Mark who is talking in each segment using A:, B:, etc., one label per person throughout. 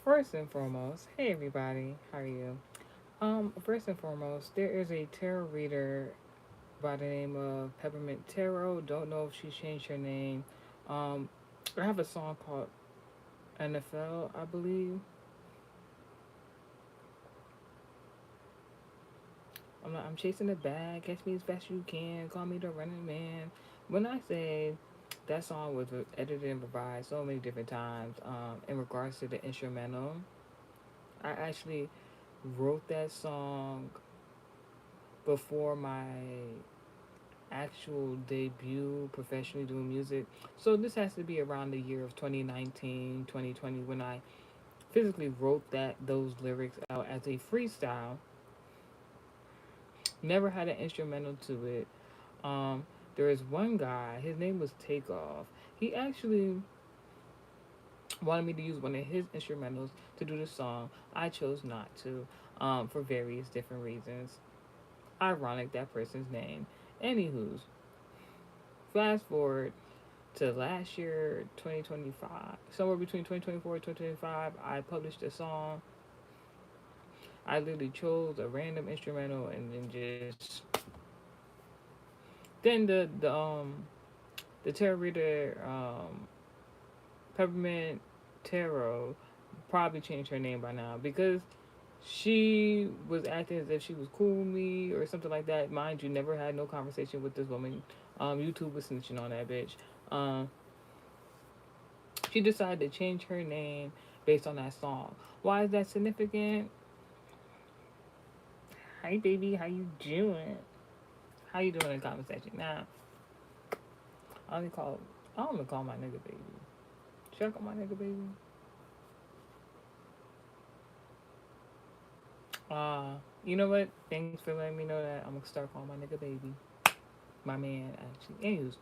A: First and foremost, hey everybody, how are you? First and foremost, there is a tarot reader by the name of Peppermint Tarot. Don't know if she changed her name. Um, I have a song called NFL, I believe. I'm chasing the bag, catch me as fast as you can, call me the running man. When I say that song was edited and revised so many different times, in regards to the instrumental, I actually wrote that song before my actual debut professionally doing music. So this has to be around the year of 2019, 2020 when I physically wrote those lyrics out as a freestyle. Never had an instrumental to it. Um, there is one guy, his name was Takeoff. He actually wanted me to use one of his instrumentals to do the song. I chose not to, for various different reasons. Ironic that person's name. Anywho's, fast forward to last year, 2025, somewhere between 2024 and 2025, I published a song. I literally chose a random instrumental and then just then the tarot reader Peppermint Tarot probably changed her name by now because she was acting as if she was cool with me or something like that. Mind you, never had no conversation with this woman. YouTube was snitching on that bitch. Um, she decided to change her name based on that song. Why is that significant? Hi, baby. How you doing? How you doing in the comment section? Now, I only call. I only call my nigga baby. Should I call my nigga baby? You know what? Thanks for letting me know that. I'm gonna start calling my nigga baby. My man, actually. Anyways,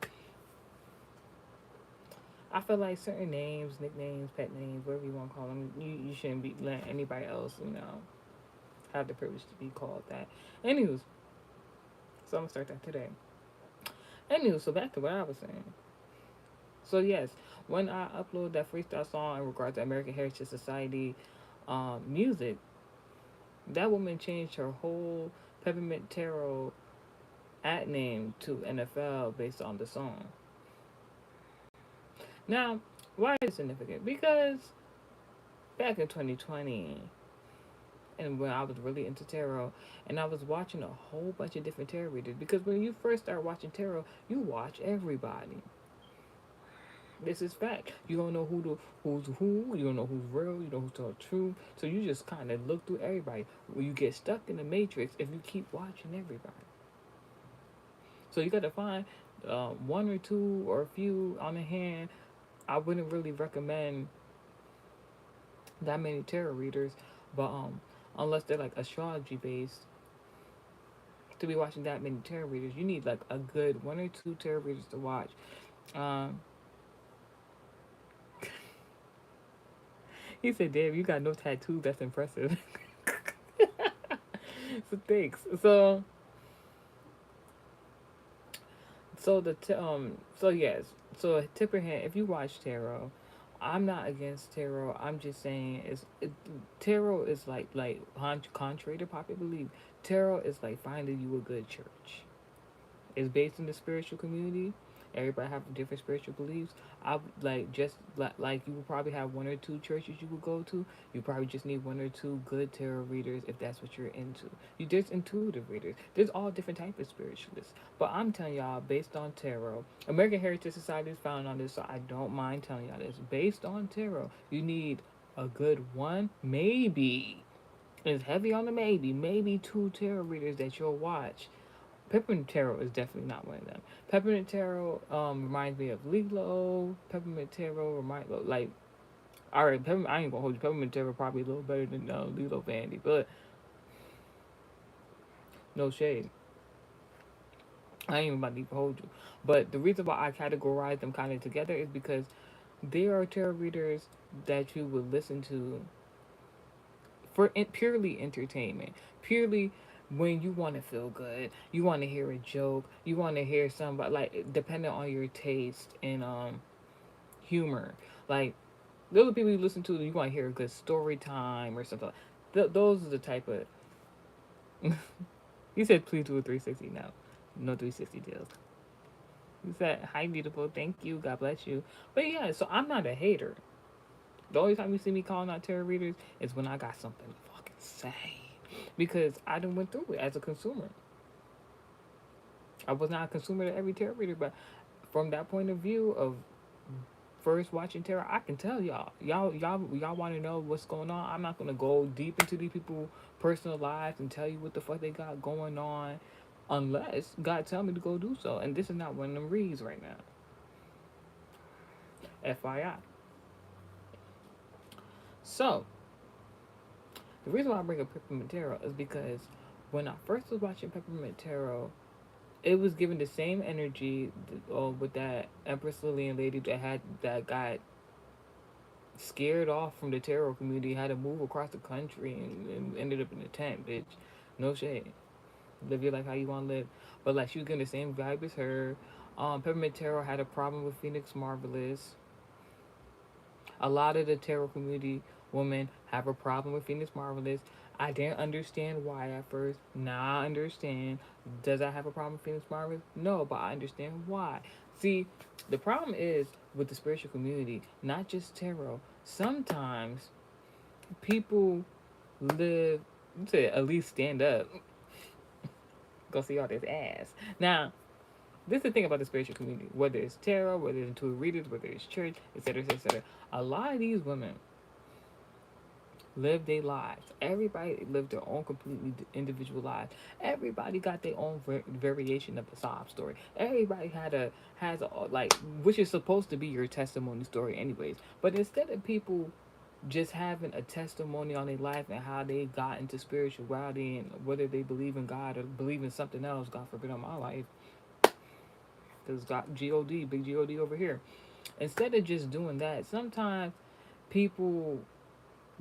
A: I feel like certain names, nicknames, pet names, whatever you want to call them, you shouldn't be letting anybody else, have the privilege to be called that. Anyways, so I'm gonna start that today. Anywho, so back to what I was saying. So yes, when I upload that freestyle song in regards to American Heritage Society music, that woman changed her whole Peppermint Tarot at name to NFL based on the song. Now, why is it significant? Because back in 2020, and when I was really into tarot, and I was watching a whole bunch of different tarot readers. Because when you first start watching tarot, you watch everybody. This is fact. You don't know who's who. You don't know who's real. You don't know who's telling the truth. So you just kind of look through everybody. Well, you get stuck in the matrix if you keep watching everybody. So you got to find one or two or a few on the hand. I wouldn't really recommend that many tarot readers, but unless they're like astrology based, to be watching that many tarot readers, you need like a good one or two tarot readers to watch. Um, he said, "Dave, you got no tattoos. That's impressive." So thanks. So yes. So tip your hand. If you watch tarot, I'm not against tarot. I'm just saying tarot is like contrary to popular belief. Tarot is like finding you a good church. It's based in the spiritual community. Everybody have different spiritual beliefs. I like just like you would probably have one or two churches you would go to. You probably just need one or two good tarot readers if that's what you're into. There's intuitive readers. There's all different types of spiritualists. But I'm telling y'all, based on tarot, American Heritage Society is founded on this, so I don't mind telling y'all this. Based on tarot, you need a good one, maybe. It's heavy on the maybe two tarot readers that you'll watch. Peppermint Tarot is definitely not one of them. Peppermint Tarot reminds me of Lilo. Peppermint Tarot remind like all right. Peppermint, I ain't gonna hold you. Peppermint Tarot probably a little better than Lilo Vandy, but no shade. I ain't even about to even hold you. But the reason why I categorize them kind of together is because there are tarot readers that you would listen to for purely entertainment, purely when you want to feel good, you want to hear a joke, you want to hear somebody like depending on your taste and humor. Like Those are people you listen to. You want to hear a good story time or something. Those are the type of. You said please do a 360. No, no 360 deals. You said hi, beautiful. Thank you. God bless you. But yeah, so I'm not a hater. The only time you see me calling out tarot readers is when I got something to fucking say, because I done went through it as a consumer. I was not a consumer to every tarot reader, but from that point of view of first watching tarot, I can tell y'all want to know what's going on. I'm not gonna go deep into these people' personal lives and tell you what the fuck they got going on, unless God tell me to go do so. And this is not one of them reads right now. FYI. So the reason why I bring up Peppermint Tarot is because when I first was watching Peppermint Tarot, it was given the same energy with that Empress Lillian lady that got scared off from the tarot community, had to move across the country and ended up in a tent, bitch. No shade. Live your life how you want to live. But like she was getting the same vibe as her. Peppermint Tarot had a problem with Phoenix Marvelous. A lot of the tarot community women have a problem with Phoenix Marvelous. I didn't understand why at first. Now I understand. Does I have a problem with Phoenix Marvelous? No, but I understand why. See, the problem is with the spiritual community, not just tarot. Sometimes people live to at least stand up. Go see all this ass. Now, this is the thing about the spiritual community. Whether it's tarot, whether it's intuitive readers, whether it's church, etc., etc. A lot of these women live their lives. Everybody lived their own completely individual lives. Everybody got their own variation of the sob story. Everybody has a like, which is supposed to be your testimony story, anyways. But instead of people just having a testimony on their life and how they got into spirituality and whether they believe in God or believe in something else, God forbid on my life, because God, God, big God over here. Instead of just doing that, sometimes people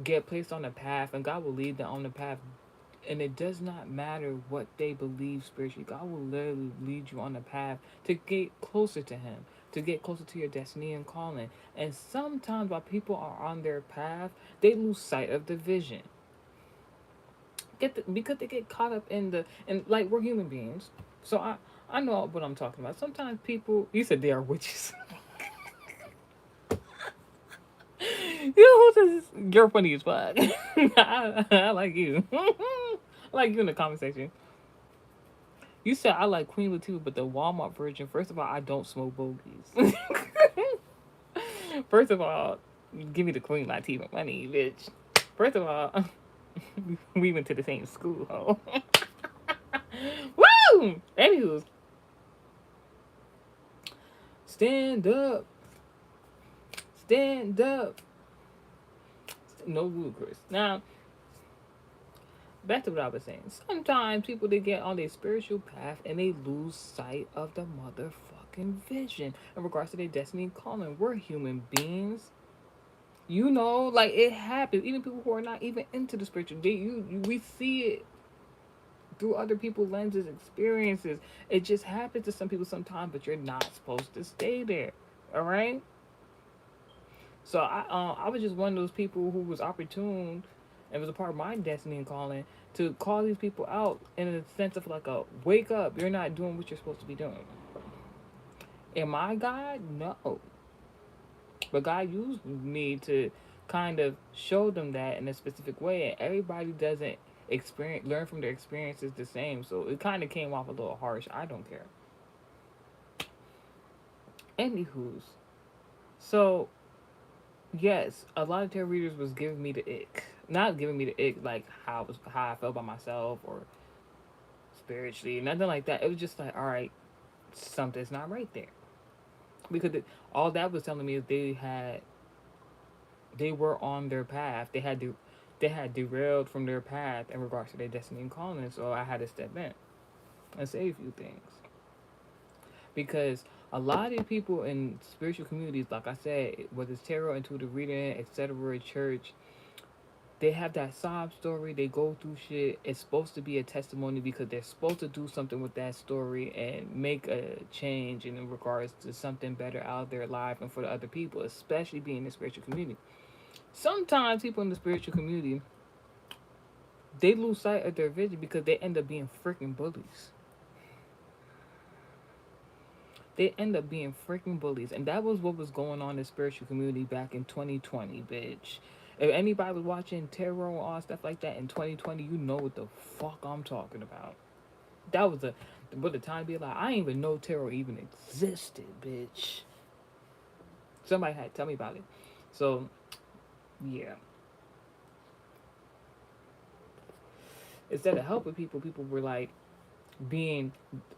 A: get placed on a path and God will lead them on the path, and it does not matter what they believe spiritually. God will literally lead you on the path to get closer to Him, to get closer to your destiny and calling. And sometimes while people are on their path, they lose sight of the vision. Because they get caught up in the, and like, we're human beings. So I know what I'm talking about. Sometimes people, you said they are witches. You know who says you're funny as fuck? I like you. I like you in the comment section. You said I like Queen Latifah, but the Walmart version. First of all, I don't smoke bogeys. First of all, give me the Queen Latifah money, bitch. First of all, we went to the same school, ho. Woo! Anywho, stand up, stand up. No ludicrous. Now, back to what I was saying. Sometimes people they get on their spiritual path and they lose sight of the motherfucking vision in regards to their destiny and calling. We're human beings. You know, like it happens. Even people who are not even into the spiritual, we see it through other people's lenses, experiences. It just happens to some people sometimes, but you're not supposed to stay there. All right. So I was just one of those people who was opportune and was a part of my destiny and calling to call these people out in a sense of like a wake up. You're not doing what you're supposed to be doing. Am I God? No. But God used me to kind of show them that in a specific way, and everybody doesn't experience learn from their experiences the same. So it kind of came off a little harsh. I don't care. Anywho's, so yes, a lot of tarot readers was giving me the ick. Not giving me the ick like how I felt by myself or spiritually, nothing like that. It was just like, all right, something's not right there. Because all that was telling me is they were on their path. They had derailed from their path in regards to their destiny and calling. So I had to step in and say a few things. Because a lot of people in spiritual communities, like I said, whether it's tarot, intuitive reading, etc., church, they have that sob story. They go through shit. It's supposed to be a testimony because they're supposed to do something with that story and make a change in regards to something better out of their life and for the other people, especially being in the spiritual community. Sometimes people in the spiritual community, they lose sight of their vision because they end up being freaking bullies. They end up being freaking bullies, and that was what was going on in the spiritual community back in 2020, bitch. If anybody was watching tarot or all stuff like that in 2020, you know what the fuck I'm talking about. That was a, what the time be like. I didn't even know tarot even existed, bitch. Somebody had to tell me about it. So yeah, instead of helping people, people were like being.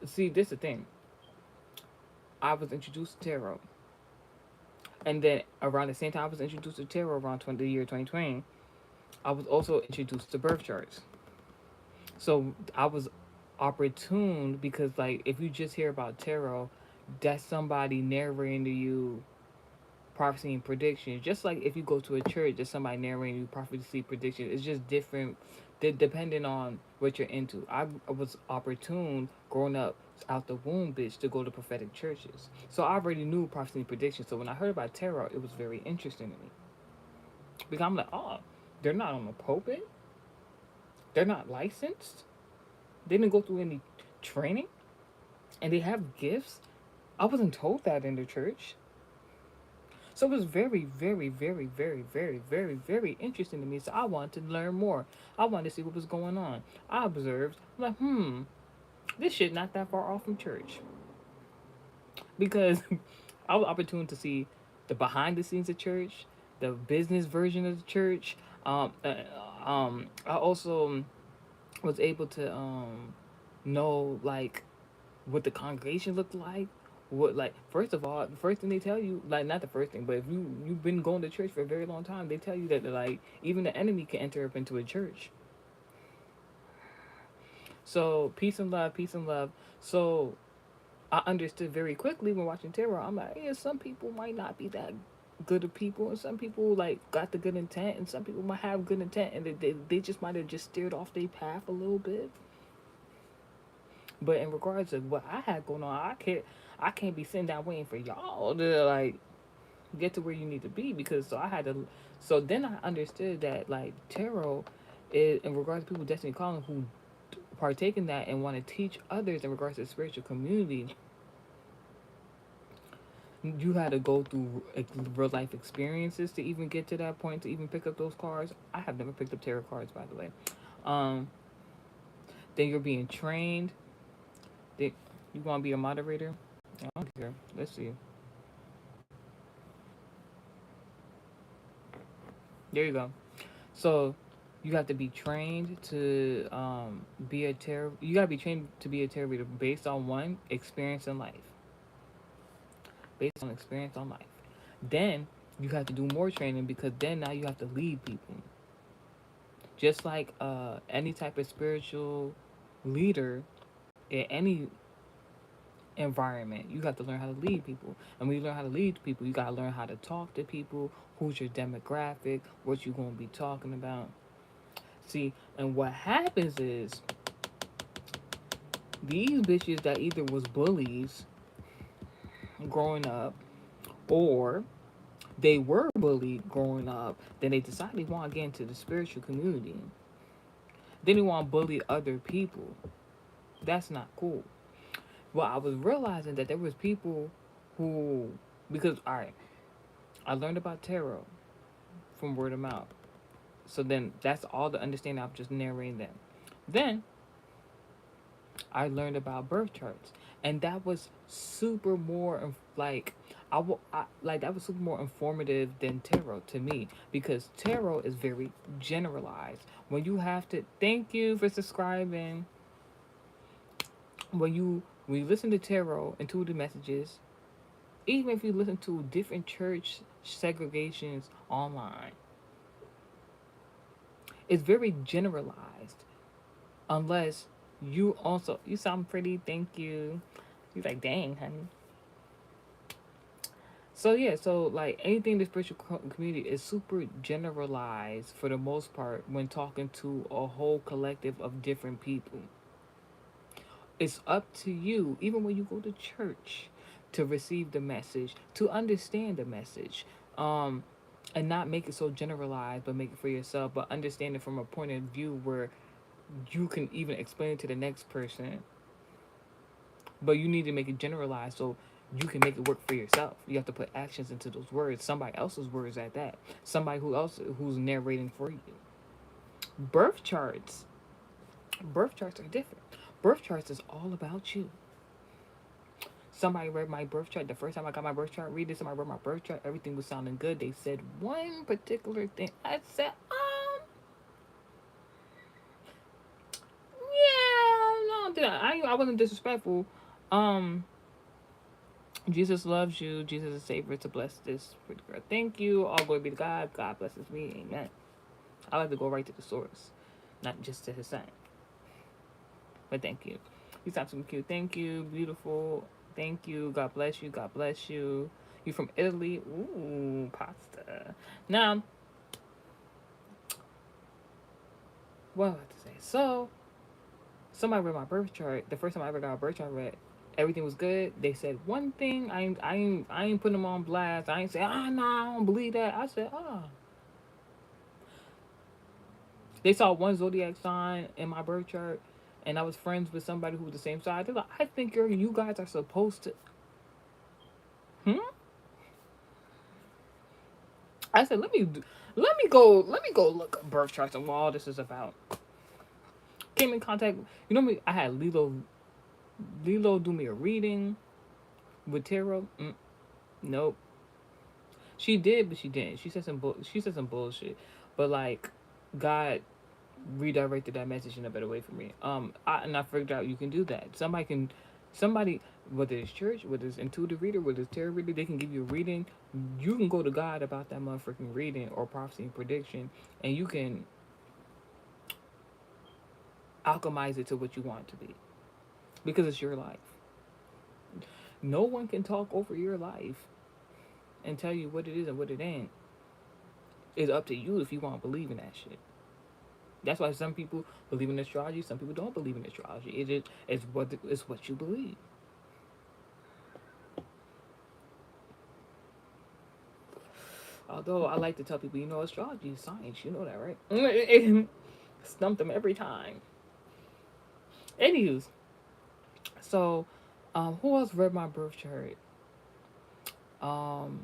A: See, this is the thing. I was introduced to tarot, and then around the same time I was introduced to tarot around the year 2020. I was also introduced to birth charts. So I was opportune because, like, if you just hear about tarot, that's somebody narrating to you prophecy and predictions. Just like if you go to a church, there's somebody narrating you prophecy predictions. It's just different, depending on what you're into. I was opportune growing up out the womb, bitch, to go to prophetic churches. So I already knew prophecy and predictions. So when I heard about tarot, it was very interesting to me because I'm like, oh, they're not on the pulpit. They're not licensed. They didn't go through any training, and they have gifts. I wasn't told that in the church. So it was very, very, very, very, very, very, very interesting to me. So I wanted to learn more. I wanted to see what was going on. I observed, I'm like, this shit not that far off from church. Because I was opportune to see the behind the scenes of church, the business version of the church. I also was able to know, like, what the congregation looked like. What, like, first of all, the first thing they tell you, like, not the first thing, but if you've been going to church for a very long time, they tell you that, like, even the enemy can enter up into a church. So peace and love, peace and love. So I understood very quickly when watching tarot. I'm like, yeah, some people might not be that good of people, and some people, like, got the good intent, and some people might have good intent, and they just might have just steered off their path a little bit. But in regards to what I had going on, I can't be sitting down waiting for y'all to, like, get to where you need to be, because so I had to. So then I understood that, like, tarot is in regards to people destiny calling who partake in that and want to teach others in regards to the spiritual community. You had to go through, like, real life experiences to even get to that point to even pick up those cards. I have never picked up tarot cards, by the way. Um, then you're being trained. Then you want to be a moderator. I don't care. Let's see. There you go. So you have to be trained to be a tarot. You gotta be trained to be a tarot reader based on one experience in life. Based on experience on life. Then you have to do more training because then now you have to lead people. Just like any type of spiritual leader in any environment, you have to learn how to lead people. And when you learn how to lead people, you gotta learn how to talk to people, who's your demographic, what you gonna be talking about. See, and what happens is these bitches that either was bullies growing up, or they were bullied growing up, then they decided they want to get into the spiritual community. Then they want to bully other people. That's not cool. Well, I was realizing that there was people who, because, all right, I learned about tarot from word of mouth. So then that's all the understanding I'm just narrating them. Then I learned about birth charts, and that was super more like like that was super more informative than tarot to me, because tarot is very generalized. When you have to, thank you for subscribing. When you listen to tarot and to the messages, even if you listen to different church segregations online, it's very generalized. Unless you also, you sound pretty, thank you. You're like, dang, honey. So yeah, so like anything in the spiritual community is super generalized for the most part when talking to a whole collective of different people. It's up to you, even when you go to church, to receive the message, to understand the message. and not make it so generalized, but make it for yourself, but understand it from a point of view where you can even explain it to the next person. But you need to make it generalized so you can make it work for yourself. You have to put actions into those words, somebody else's words at that, somebody who's narrating for you. Birth charts, birth charts are different. Birth charts is all about you. Somebody read my birth chart. The first time I got my birth chart read, somebody read my birth chart. Everything was sounding good. They said one particular thing. I said, yeah, no, I wasn't disrespectful. Um, Jesus loves you. Jesus is Savior to bless this pretty girl. Thank you. All glory be to God. God blesses me. Amen. I like to go right to the source, not just to his son. But thank you. You sound so cute. Thank you. Beautiful. Thank you. God bless you. God bless you. You from Italy? Ooh, pasta. Now, what was I about to say? So, somebody read my birth chart. The first time I ever got a birth chart read, everything was good. They said one thing. I ain't putting them on blast. I ain't say, no, I don't believe that. I said, They saw one zodiac sign in my birth chart, and I was friends with somebody who was the same side. They're like, I think you guys are supposed to. Hmm. I said, let me go look up birth charts and what all this is about. Came in contact. You know me. I had Lilo do me a reading with tarot. Nope. She did, but she didn't. She said some bullshit. But like, God redirected that message in a better way for me. And I figured out you can do that. Somebody, whether it's church, whether it's intuitive reader, whether it's tarot reader, they can give you a reading. You can go to God about that motherfucking reading or prophecy and prediction, and you can alchemize it to what you want it to be because it's your life. No one can talk over your life and tell you what it is and what it ain't. It's up to you if you want to believe in that shit. That's why some people believe in astrology, some people don't believe in astrology. It's what you believe. Although I like to tell people, astrology is science. You know that, right? Stump them every time. Anywho's, so who else read my birth chart? Um,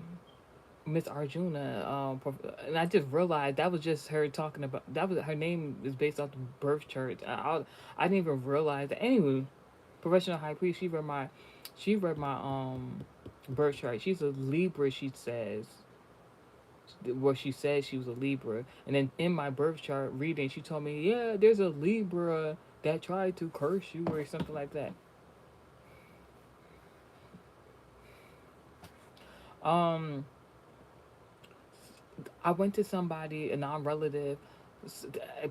A: Miss Arjuna. And I just realized that was just her talking about. That was her name is based off the birth chart. I didn't even realize that. Anyway, professional high priest. She read my birth chart. She's a Libra. She says what she said she was a Libra, and then in my birth chart reading, she told me, yeah, there's a Libra that tried to curse you or something like that. Um, I went to somebody, a non-relative.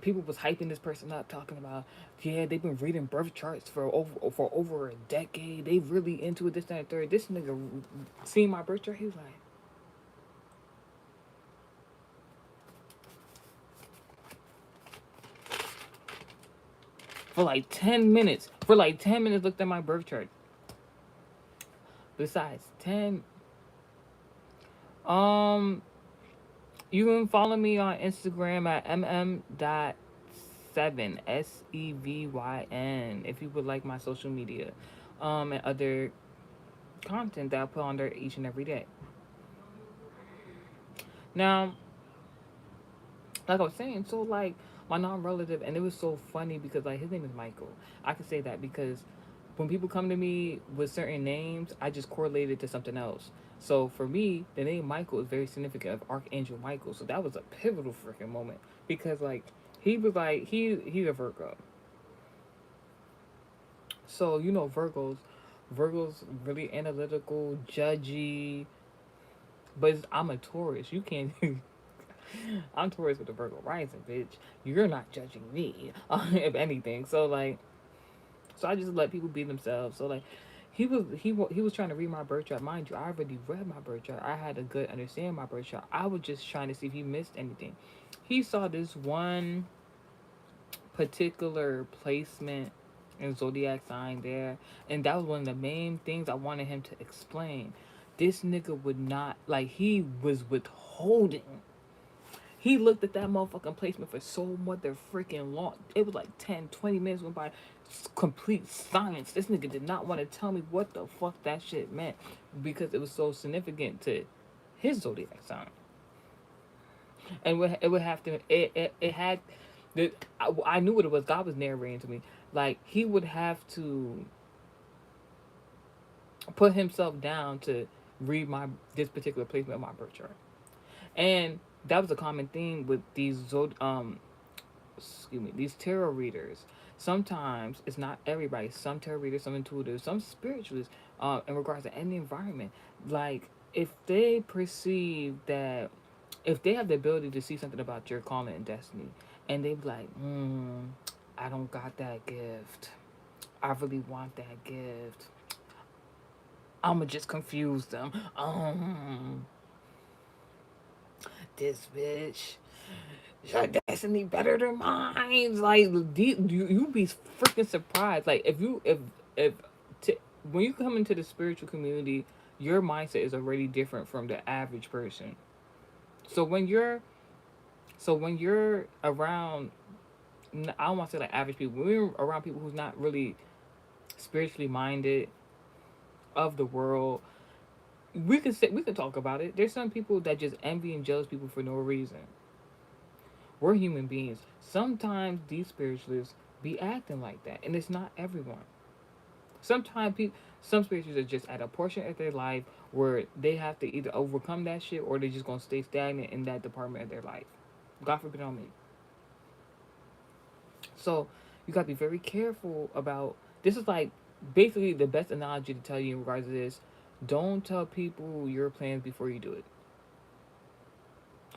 A: People was hyping this person up, talking about, yeah, they've been reading birth charts for over a decade. They really into it. This, that, and third. This nigga seen my birth chart. He was like, for like 10 minutes, looked at my birth chart. Besides 10, um, you can follow me on Instagram at mm.7 SEVYN if you would like my social media, and other content that I put on there each and every day. Now, like I was saying, so like my non-relative, and it was so funny because like his name is Michael. I can say that because when people come to me with certain names, I just correlate it to something else. So for me, the name Michael is very significant of Archangel Michael. So that was a pivotal freaking moment because like he was like he's a Virgo. So Virgos really analytical, judgy, but I'm a Taurus. You can't. I'm Taurus with the Virgo rising, bitch. You're not judging me, if anything. So I just let people be themselves. So like, he was trying to read my birth chart. Mind you, I already read my birth chart. I had a good understanding of my birth chart. I was just trying to see if he missed anything. He saw this one particular placement and zodiac sign there, and that was one of the main things I wanted him to explain. This nigga would not, like, he was withholding. He looked at that motherfucking placement for so mother freaking long. It was like 10, 20 minutes went by. Complete silence. This nigga did not want to tell me what the fuck that shit meant because it was so significant to his zodiac sign. And it would have to, it had, I knew what it was. God was narrating to me. Like, he would have to put himself down to read my this particular placement of my birth chart. And that was a common thing with these excuse me, these tarot readers. Sometimes it's not everybody. Some tarot readers, some intuitives, some spiritualists. In regards to any environment, like if they perceive that, if they have the ability to see something about your calling and destiny, and they be like, I don't got that gift. I really want that gift. I'ma just confuse them. This bitch, your destiny better than mine. Like, you be freaking surprised. Like, if when you come into the spiritual community, your mindset is already different from the average person. So when you're around, I don't want to say like average people. When you're around people who's not really spiritually minded, of the world, we can talk about it. There's some people that just envy and jealous people for no reason. We're human beings. Sometimes these spiritualists be acting like that, and it's not everyone. Sometimes some spiritualists are just at a portion of their life where they have to either overcome that shit or they're just gonna stay stagnant in that department of their life. God forbid on me. So you gotta be very careful about this. Is like basically the best analogy to tell you in regards to this. Don't tell people your plans before you do it.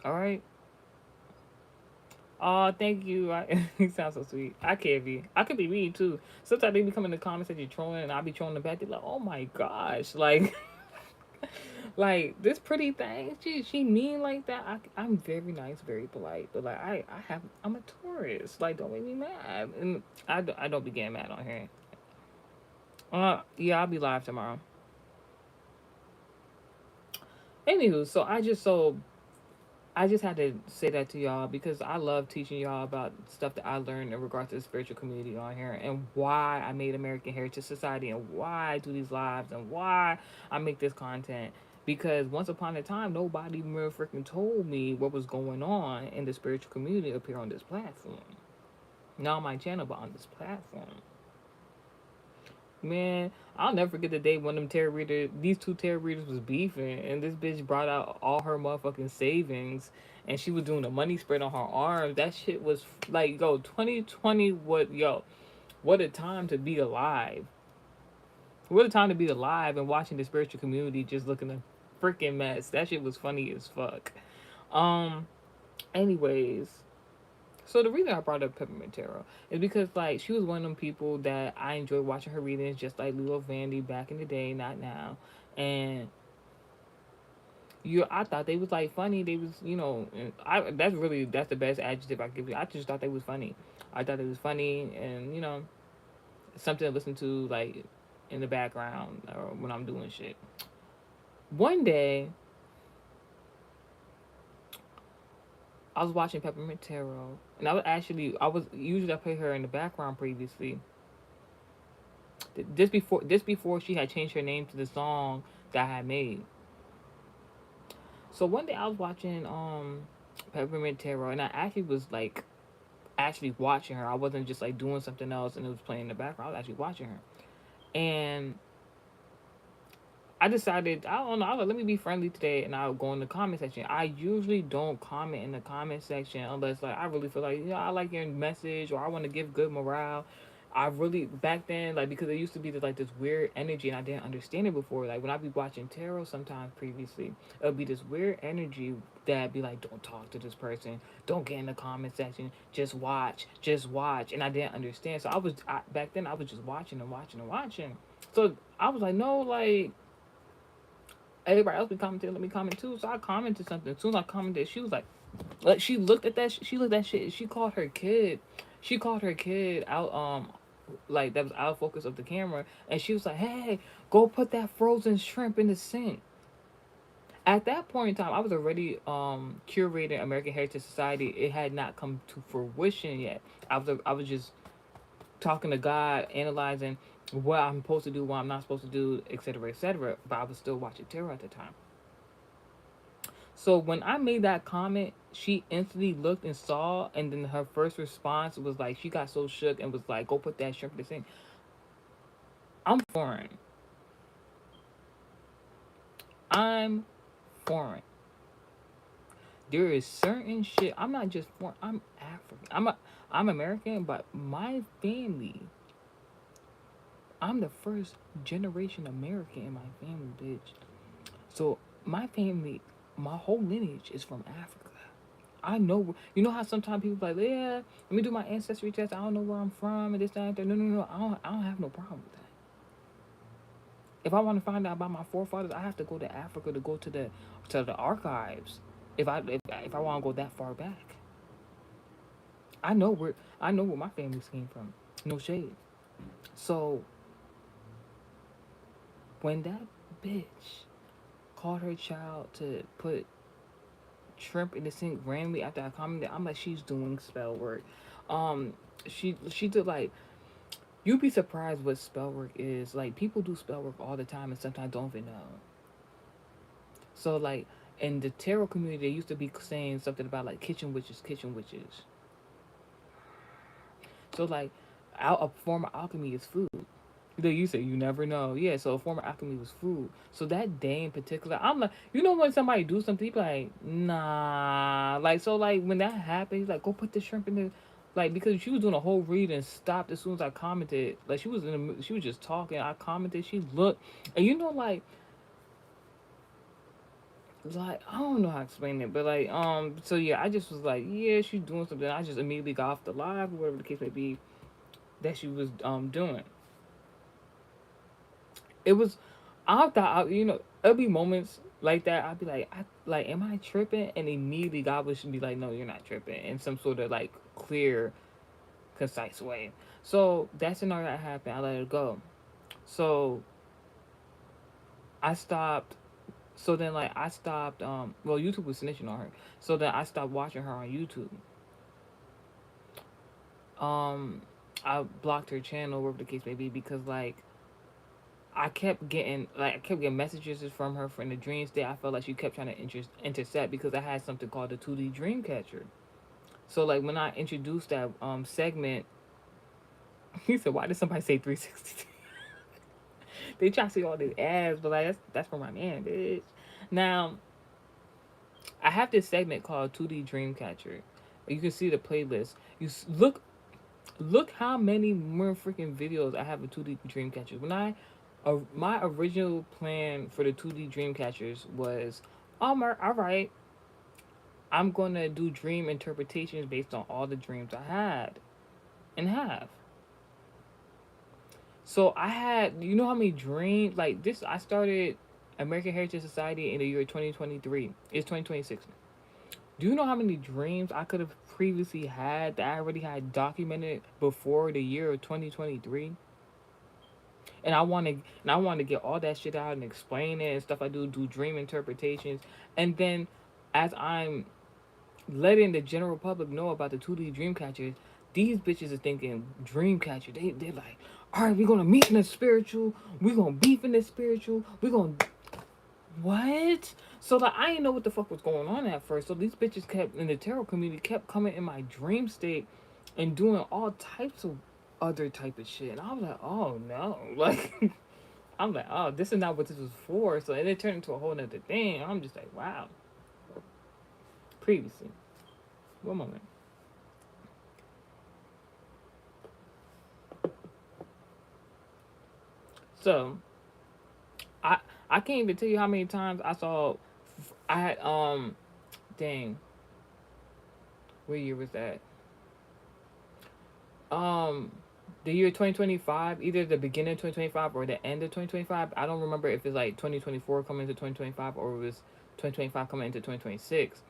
A: All right. Oh, thank you. You sound so sweet. I can't be. I could be mean too. Sometimes they be coming in the comments that you're trolling, and I be trolling the back. They're like, "Oh my gosh!" Like, like this pretty thing. She mean like that. I'm very nice, very polite, but like I'm a Taurus. Like, don't make me mad. And I don't be getting mad on here. Yeah, I'll be live tomorrow. Anywho, I just had to say that to y'all because I love teaching y'all about stuff that I learned in regards to the spiritual community on here and why I made American Heritage Society and why I do these lives and why I make this content. Because once upon a time, nobody even freaking told me what was going on in the spiritual community up here on this platform. Not on my channel, but on this platform. Man, I'll never forget the day when these two tarot readers was beefing, and this bitch brought out all her motherfucking savings, and she was doing a money spread on her arms. That shit was like, yo, 2020, what a time to be alive. What a time to be alive and watching the spiritual community just looking a freaking mess. That shit was funny as fuck. Um, anyways, so the reason I brought up Peppermint Tarot is because like she was one of them people that I enjoyed watching her readings, just like Lilo Vandy back in the day, not now. And I thought they was like funny. They was, that's the best adjective I give you. I just thought they was funny. I thought it was funny, and something to listen to like in the background or when I'm doing shit. One day, I was watching Peppermint Tarot, and I was usually I play her in the background previously. This before she had changed her name to the song that I had made. So one day I was watching Peppermint Tarot, and I actually was like actually watching her. I wasn't just like doing something else and it was playing in the background. I was actually watching her, and I decided, I don't know, I was like, let me be friendly today, and I'll go in the comment section. I usually don't comment in the comment section unless like I really feel like, I like your message or I want to give good morale. I really back then, like, because it used to be like this weird energy and I didn't understand it before. Like when I be watching tarot sometimes previously, it'll be this weird energy that be like, don't talk to this person, don't get in the comment section, just watch. And I didn't understand. So back then I was just watching and watching and watching. So I was like, no, like everybody else be commenting, let me comment too. So I commented something. As soon as I commented, she was like she looked at that. She looked at that shit. She called her kid. She called her kid out. Like that was out of focus of the camera, and she was like, "Hey, go put that frozen shrimp in the sink." At that point in time, I was already curating American Heritage Society. It had not come to fruition yet. I was just talking to God, analyzing what I'm supposed to do, what I'm not supposed to do, etc., etc. But I was still watching tarot at the time. So when I made that comment, she instantly looked and saw, and then her first response was like, she got so shook and was like, "Go put that shrimp in the sink." I'm foreign. I'm foreign. There is certain shit. I'm not just foreign. I'm African. I'm American, but my family. I'm the first generation American in my family, bitch. So my family, my whole lineage is from Africa. I know. You know how sometimes people like, yeah, let me do my ancestry test. I don't know where I'm from and this, that, and that. No, no, no. I don't have no problem with that. If I want to find out about my forefathers, I have to go to Africa to go to the archives. If I want to go that far back, I know where my families came from. No shade. So when that bitch called her child to put shrimp in the sink randomly after I commented, I'm like, she's doing spell work. Um, she did like, you'd be surprised what spell work is. Like people do spell work all the time and sometimes don't even know. So like in the tarot community, they used to be saying something about like kitchen witches, kitchen witches. So like, a form of alchemy is food. You say you never know. Yeah, so a form of alchemy was food. So that day in particular, I'm like, when somebody do something, you be like, nah. Like, so like when that happened, he's like, go put the shrimp in the, like, because she was doing a whole read and stopped as soon as I commented. Like she was just talking. I commented. She looked, and like I don't know how to explain it, but like so yeah, I just was like, yeah, she's doing something. I just immediately got off the live or whatever the case may be that she was doing. It was, I thought, there'll be moments like that. I'd be like, am I tripping? And immediately God would be like, no, you're not tripping, in some sort of like clear, concise way. So that scenario that happened, I let it go. So I stopped. So then, like, I stopped. Well, YouTube was snitching on her. So then I stopped watching her on YouTube. Um, I blocked her channel, whatever the case may be, because like I kept getting messages from her from the dream state. I felt like she kept trying to intercept because I had something called the 2D dream catcher. So like when I introduced that segment, he said, "Why did somebody say 360?" They try to see all these ads, but like that's for my man, bitch. Now I have this segment called 2D dream catcher. You can see the playlist. Look how many more freaking videos I have of 2D dream catchers. My original plan for the 2D dream catchers was, all right, I'm gonna do dream interpretations based on all the dreams I had and have. So I had, you know how many dreams like this? I started American Heritage Society in the year 2023. It's 2026. Do you know how many dreams I could have previously had that I already had documented before the year of 2023? And I want to get all that shit out and explain it and stuff. I do dream interpretations, and then as I'm letting the general public know about the 2D dream catchers, these bitches are thinking dream catcher. They're like, all right, we're gonna meet in the spiritual, we're gonna beef in the spiritual, we're gonna what? So like I didn't know what the fuck was going on at first. So these bitches kept in the tarot community kept coming in my dream state and doing all types of other type of shit. And I was like, oh no, like I'm like, oh, this is not what this was for. So and it turned into a whole nother thing. I'm just like, wow. Previously, one moment. So I I can't even tell you how many times I saw. I had dang, what year was that? Um, the year 2025, either the beginning of 2025 or the end of 2025. I don't remember if it's like 2024 coming into 2025 or it was 2025 coming into 2026.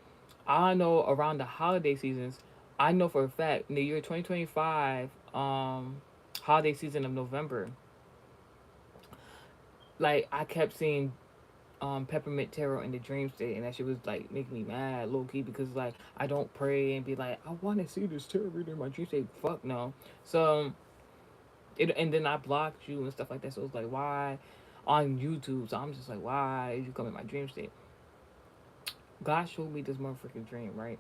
A: I know around the holiday seasons, I know for a fact in the year 2025, holiday season of November, like I kept seeing peppermint tarot in the dream state, and that shit was like making me mad, low key, because like I don't pray and be like, I want to see this tarot reader in my dream state. Fuck no. So and then I blocked you and stuff like that. So it's like, why on YouTube? So I'm just like, why did you come in my dream state? God showed me this motherfucking dream, right?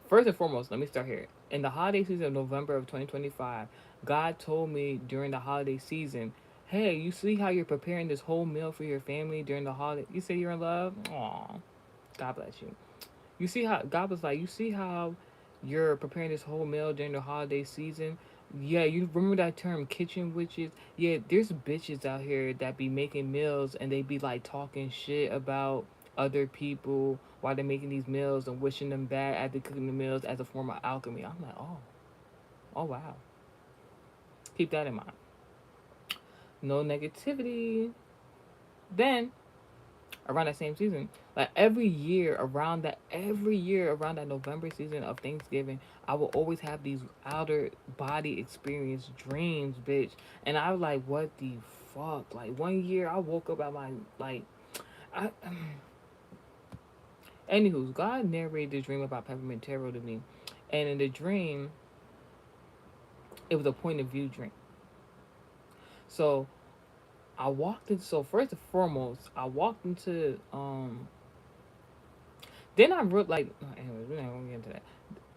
A: First and foremost, let me start here. In the holiday season of November of 2025, God told me during the holiday season, hey, you see how you're preparing this whole meal for your family during the holiday? You say you're in love? Aw, God bless you. You see how God was like, you see how you're preparing this whole meal during the holiday season? Yeah, you remember that term, kitchen witches? Yeah, there's bitches out here that be making meals and they be like talking shit about other people while they're making these meals and wishing them bad after cooking the meals as a form of alchemy. I'm like, oh wow. Keep that in mind. No negativity. Then around that same season. Like every year around that November season of Thanksgiving, I will always have these outer body experience dreams, bitch. And I was like, what the fuck? Like one year I woke up at my like I anywho, God narrated this dream about peppermint tarot to me. And in the dream, it was a point of view dream. So I walked in so first and foremost, I walked into then I wrote like anyways, we're not gonna get into that.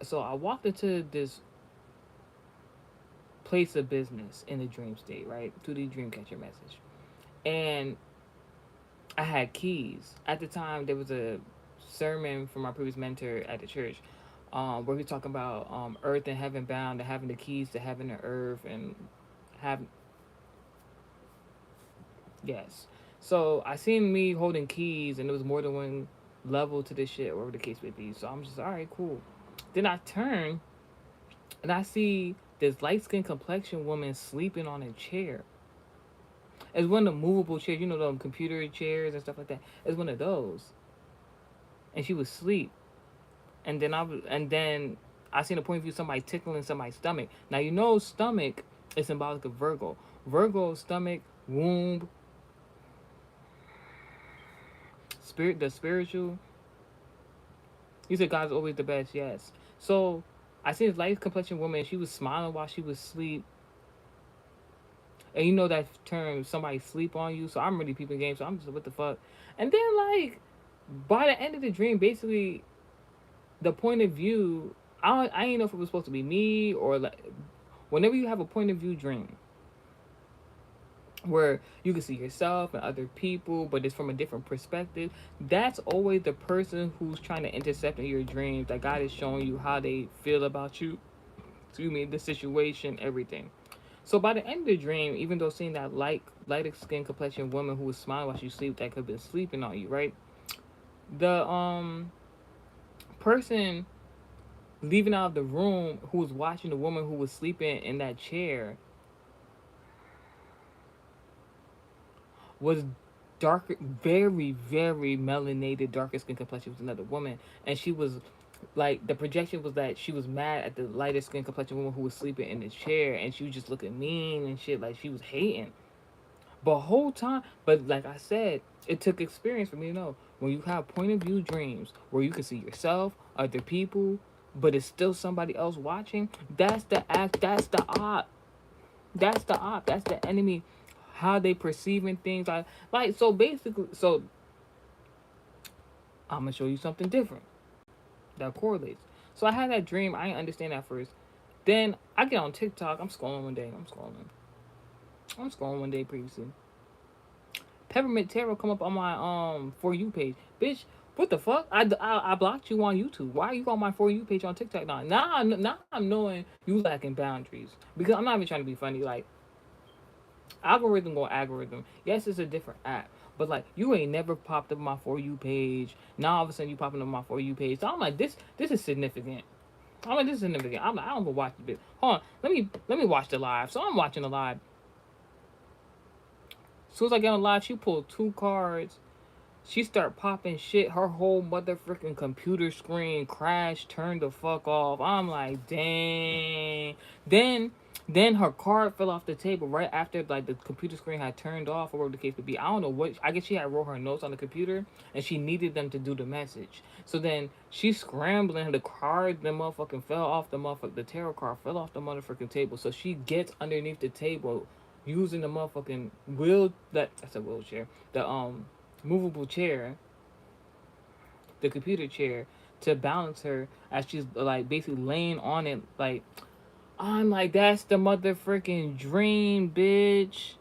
A: So I walked into this place of business in the dream state, right? Through the dream catcher message. And I had keys. At the time there was a sermon from my previous mentor at the church, where he was talking about earth and heaven bound and having the keys to heaven and earth and have yes. So I seen me holding keys and there was more than one level to this shit, whatever the case may be. So I'm just alright, cool. Then I turn and I see this light skinned complexion woman sleeping on a chair. It's one of the movable chairs, you know, the computer chairs and stuff like that. It's one of those, and she was asleep. And then I seen a point of view somebody tickling somebody's stomach. Now you know stomach is symbolic of Virgo. Virgo stomach, womb, spirit, the spiritual. You said God's always the best, yes. So I seen this light complexion woman. She was smiling while she was asleep. And you know that term, somebody sleep on you. So I'm really peeping game. So I'm just what the fuck. And then like by the end of the dream, basically the point of view, I didn't know if it was supposed to be me or like whenever you have a point of view dream where you can see yourself and other people, but it's from a different perspective. That's always the person who's trying to intercept in your dreams. That God is showing you how they feel about you. Excuse me, the situation, everything. So by the end of the dream, even though seeing that lighter skin complexion woman who was smiling while she sleep, that could have been sleeping on you, right? The person leaving out of the room who was watching the woman who was sleeping in that chair was darker, very, very melanated, darker skin complexion was another woman. And she was like, the projection was that she was mad at the lighter skin complexion woman who was sleeping in the chair, and she was just looking mean and shit, like she was hating. But whole time, but like I said, it took experience for me to know when you have point of view dreams where you can see yourself, other people, but it's still somebody else watching. That's the act. That's the op. That's the op. That's the enemy. How they perceiving things. Like so basically. So I'm gonna show you something different that correlates. So I had that dream. I didn't understand that first. Then I get on TikTok. I'm scrolling one day. I'm scrolling one day previously. Peppermint Tarot come up on my For You page. Bitch, what the fuck? I blocked you on YouTube. Why are you on my For You page on TikTok now? Now I'm knowing you lacking boundaries. Because I'm not even trying to be funny. Like, algorithm or algorithm. Yes, it's a different app. But like you ain't never popped up on my For You page. Now all of a sudden you popping up on my For You page. So I'm like, this is significant. I'm like, this is significant. I'm like, I don't go watch the bit. Hold on, let me watch the live. So I'm watching the live. As soon as I get on live, she pulled two cards. She start popping shit. Her whole motherfucking computer screen crashed, turned the fuck off. I'm like, dang. Then Then her card fell off the table right after like the computer screen had turned off or whatever the case would be. I don't know what. I guess she had wrote her notes on the computer and she needed them to do the message. So then she's scrambling. The card, the motherfucking fell off the motherfucker. The tarot card fell off the motherfucking table. So she gets underneath the table using the motherfucking that's a wheelchair. The movable chair, the computer chair, to balance her as she's like basically laying on it like I'm like, that's the mother freaking dream, bitch.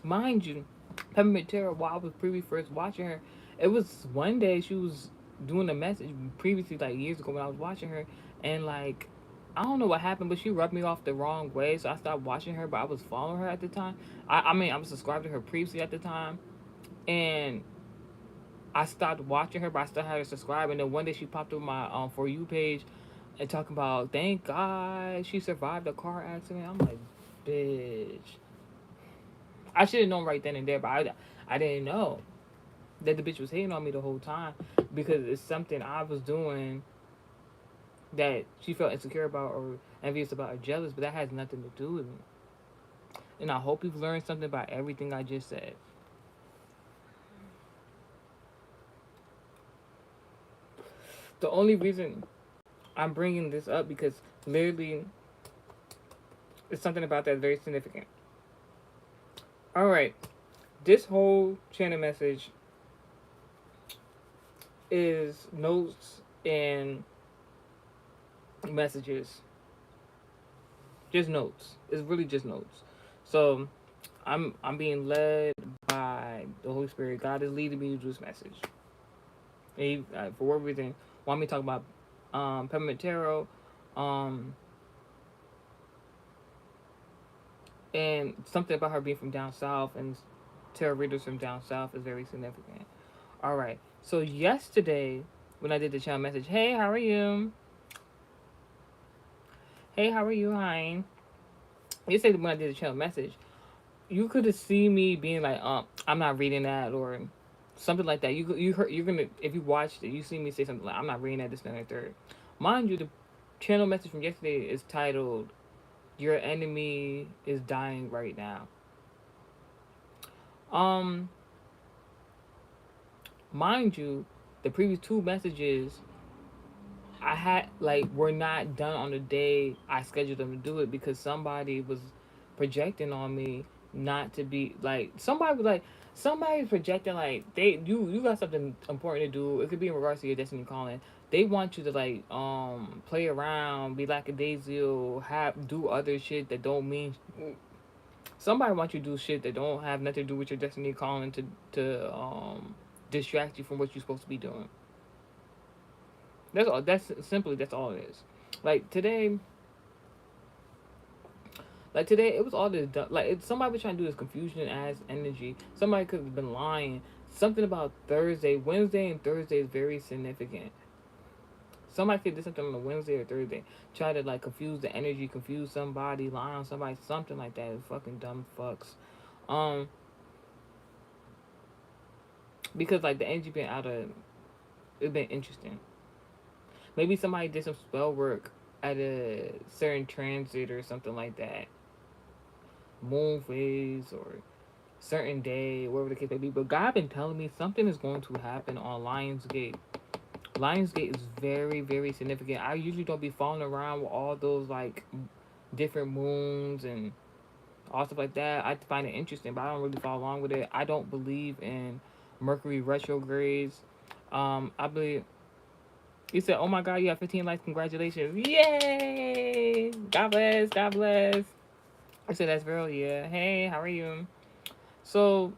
A: Mind you, Peppermint Terror, while I was previously first watching her, it was one day she was doing a message previously, like years ago when I was watching her, and like, I don't know what happened, but she rubbed me off the wrong way, so I stopped watching her, but I was following her at the time. I mean, I was subscribed to her previously at the time, and I stopped watching her, but I still had her subscribe. And then one day she popped up my For You page and talking about, thank God she survived a car accident. I'm like, bitch. I should have known right then and there, but I didn't know that the bitch was hating on me the whole time because it's something I was doing that she felt insecure about or envious about or jealous, but that has nothing to do with me. And I hope you've learned something about everything I just said. The only reason I'm bringing this up because literally it's something about that very significant. All right, this whole channel message is notes and messages, just notes. It's really just notes. So I'm being led by the Holy Spirit. God is leading me to do this message. And he, for whatever reason, want me to talk about Peppermint Tarot, um, and something about her being from down south and tarot readers from down south is very significant. All right. So yesterday, when I did the channel message, hey, how are you? Hey, how are you? Hi. Yesterday when I did the channel message, you could have seen me being like, I'm not reading that or something like that. You're gonna if you watched it, you see me say something like, I'm not reading that. This and that, third. Mind you, the channel message from yesterday is titled, "Your enemy is dying right now." Um, mind you, the previous two messages I had like were not done on the day I scheduled them to do it because somebody was projecting on me not to be like somebody's projecting like you got something important to do. It could be in regards to your destiny calling. They want you to like play around, be lackadaisical, have do other shit that don't mean somebody wants you to do shit that don't have nothing to do with your destiny calling to distract you from what you're supposed to be doing. That's all. That's all it is. Like today, like today, it was all this. Like somebody was trying to do this confusion as energy. Somebody could have been lying. Something about Thursday, Wednesday, and Thursday is very significant. Somebody could do something on a Wednesday or Thursday. Try to like confuse the energy, confuse somebody, lie on somebody, something like that. Fucking dumb fucks. Um, because like the energy been out of it's been interesting. Maybe somebody did some spell work at a certain transit or something like that. Moon phase or certain day, whatever the case may be. But God been telling me something is going to happen on Lionsgate. Lionsgate is very, very significant. I usually don't be following around with all those like different moons and all stuff like that. I find it interesting, but I don't really follow along with it. I don't believe in Mercury retrogrades. I believe he said, "Oh my God, you have 15 likes! Congratulations! Yay! God bless, God bless." I said, "That's real, yeah. Hey, how are you?" So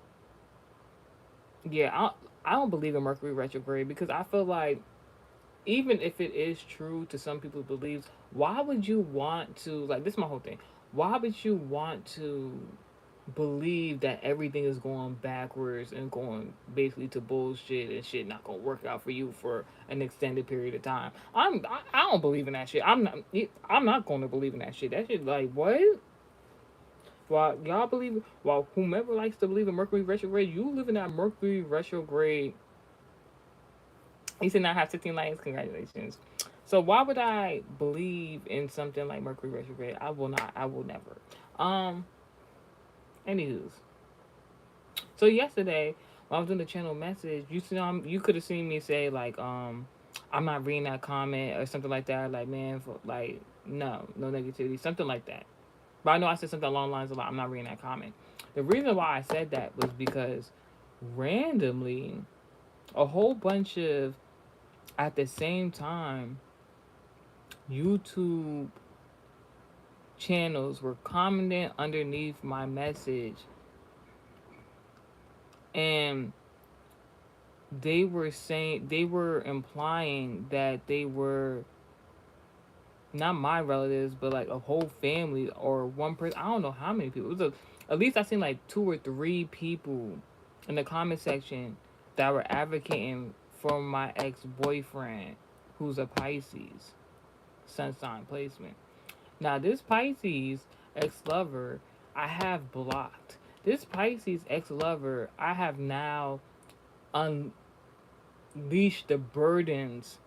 A: yeah, I don't believe in Mercury retrograde because I feel like even if it is true to some people's beliefs, why would you want to like this is my whole thing. Why would you want to believe that everything is going backwards and going basically to bullshit and shit not gonna work out for you for an extended period of time? I don't believe in that shit. I'm not going to believe in that shit. That shit like what? While y'all believe, while whomever likes to believe in Mercury retrograde, you live in that Mercury retrograde. He said, "Now have 16 likes. Congratulations." So why would I believe in something like Mercury retrograde? I will not. I will never. Um. Anywho's. So yesterday, when I was doing the channel message, you could have seen me say like, I'm not reading that comment or something like that. Like, man, for, like, no, no negativity, something like that. But I know I said something along the lines of like, I'm not reading that comment. The reason why I said that was because randomly, a whole bunch of at the same time YouTube channels were commenting underneath my message, and they were implying that they were not my relatives, but like a whole family or one person. I don't know how many people. At least I seen like two or three people in the comment section that were advocating for my ex boyfriend, who's a Pisces sun sign placement. Now this Pisces ex lover I have blocked. This Pisces ex lover I have now unleashed the burdens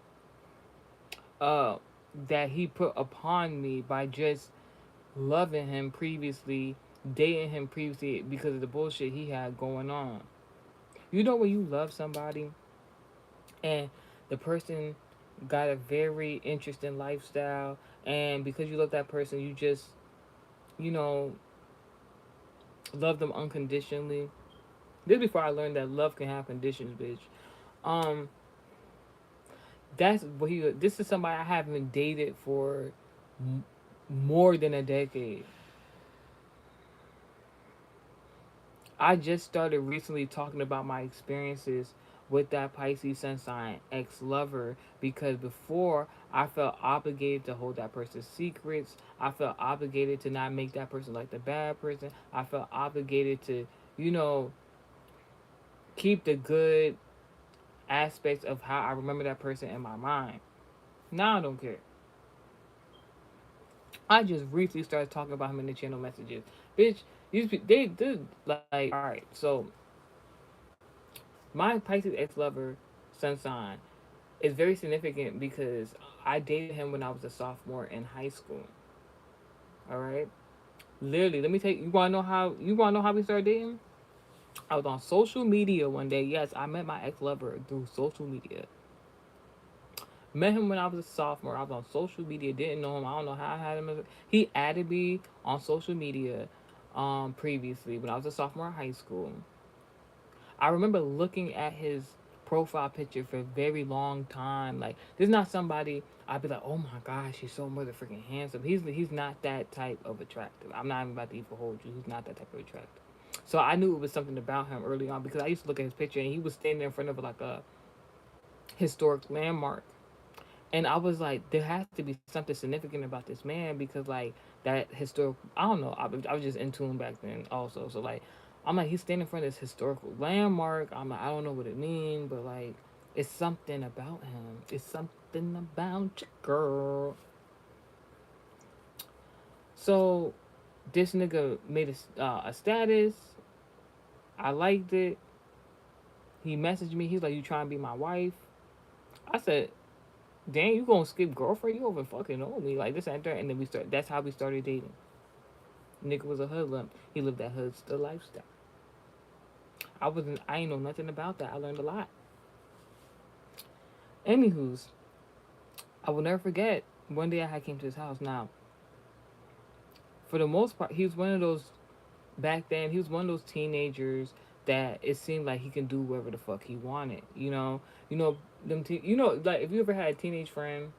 A: uh that he put upon me by just loving him previously, dating him previously because of the bullshit he had going on. You know when you love somebody and the person got a very interesting lifestyle, and because you love that person you just, you know, love them unconditionally. This before I learned that love can have conditions, bitch. Um that's what he this is somebody I haven't dated for m- more than a decade. I just started recently talking about my experiences with that Pisces sun sign ex lover because before I felt obligated to hold that person's secrets. I felt obligated to not make that person like the bad person. I felt obligated to, you know, keep the good aspects of how I remember that person in my mind. Now I don't care. I just recently started talking about him in the channel messages. Bitch, they did like, all right, so my Pisces ex lover sun sign is very significant because I dated him when I was a sophomore in high school. All right, literally. Let me take you. Want to know how we started dating? I was on social media one day. Yes, I met my ex lover through social media. Met him when I was a sophomore. I was on social media. Didn't know him. I don't know how I had him. He added me on social media previously when I was a sophomore in high school. I remember looking at his profile picture for a very long time. Like, there's not somebody I'd be like, oh my gosh, he's so motherfucking handsome. He's not that type of attractive. I'm not even about to even hold you. He's not that type of attractive. So I knew it was something about him early on because I used to look at his picture and he was standing in front of like a historic landmark. And I was like, there has to be something significant about this man because like that historical. I don't know. I was just in tune back then also. So like, I'm like, he's standing in front of this historical landmark. I'm like, I don't know what it means, but like, it's something about him. It's something about you, girl. So this nigga made a status. I liked it. He messaged me. He's like, you trying to be my wife? I said, damn, you gonna skip girlfriend? You over fucking on me like this and that. And then we start. That's how we started dating. Nigga was a hoodlum. He lived that hoodster lifestyle. I wasn't. I ain't know nothing about that. I learned a lot. Anywho's, I will never forget. One day I had came to his house. Now, for the most part, he was one of those back then. He was one of those teenagers that it seemed like he can do whatever the fuck he wanted. You know them. Like if you ever had a teenage friend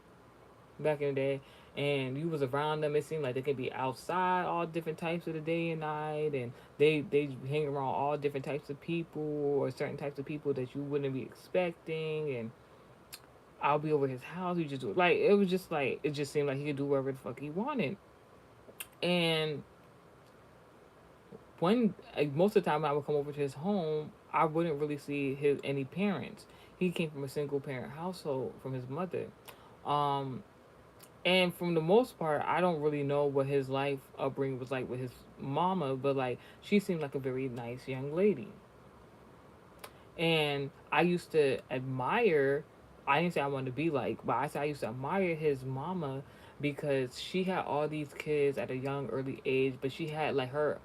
A: back in the day and you was around them, it seemed like they could be outside all different types of the day and night, and they hang around all different types of people or certain types of people that you wouldn't be expecting. And I'll be over his house, he just do it. Like it was just like it just seemed like he could do whatever the fuck he wanted. And most of the time I would come over to his home, I wouldn't really see his any parents. He came from a single parent household from his mother. um And from the most part, I don't really know what his life upbringing was like with his mama, but like she seemed like a very nice young lady. And I used to admire I didn't say I wanted to be like, but I said I used to admire his mama because she had all these kids at a young early age, but she had like her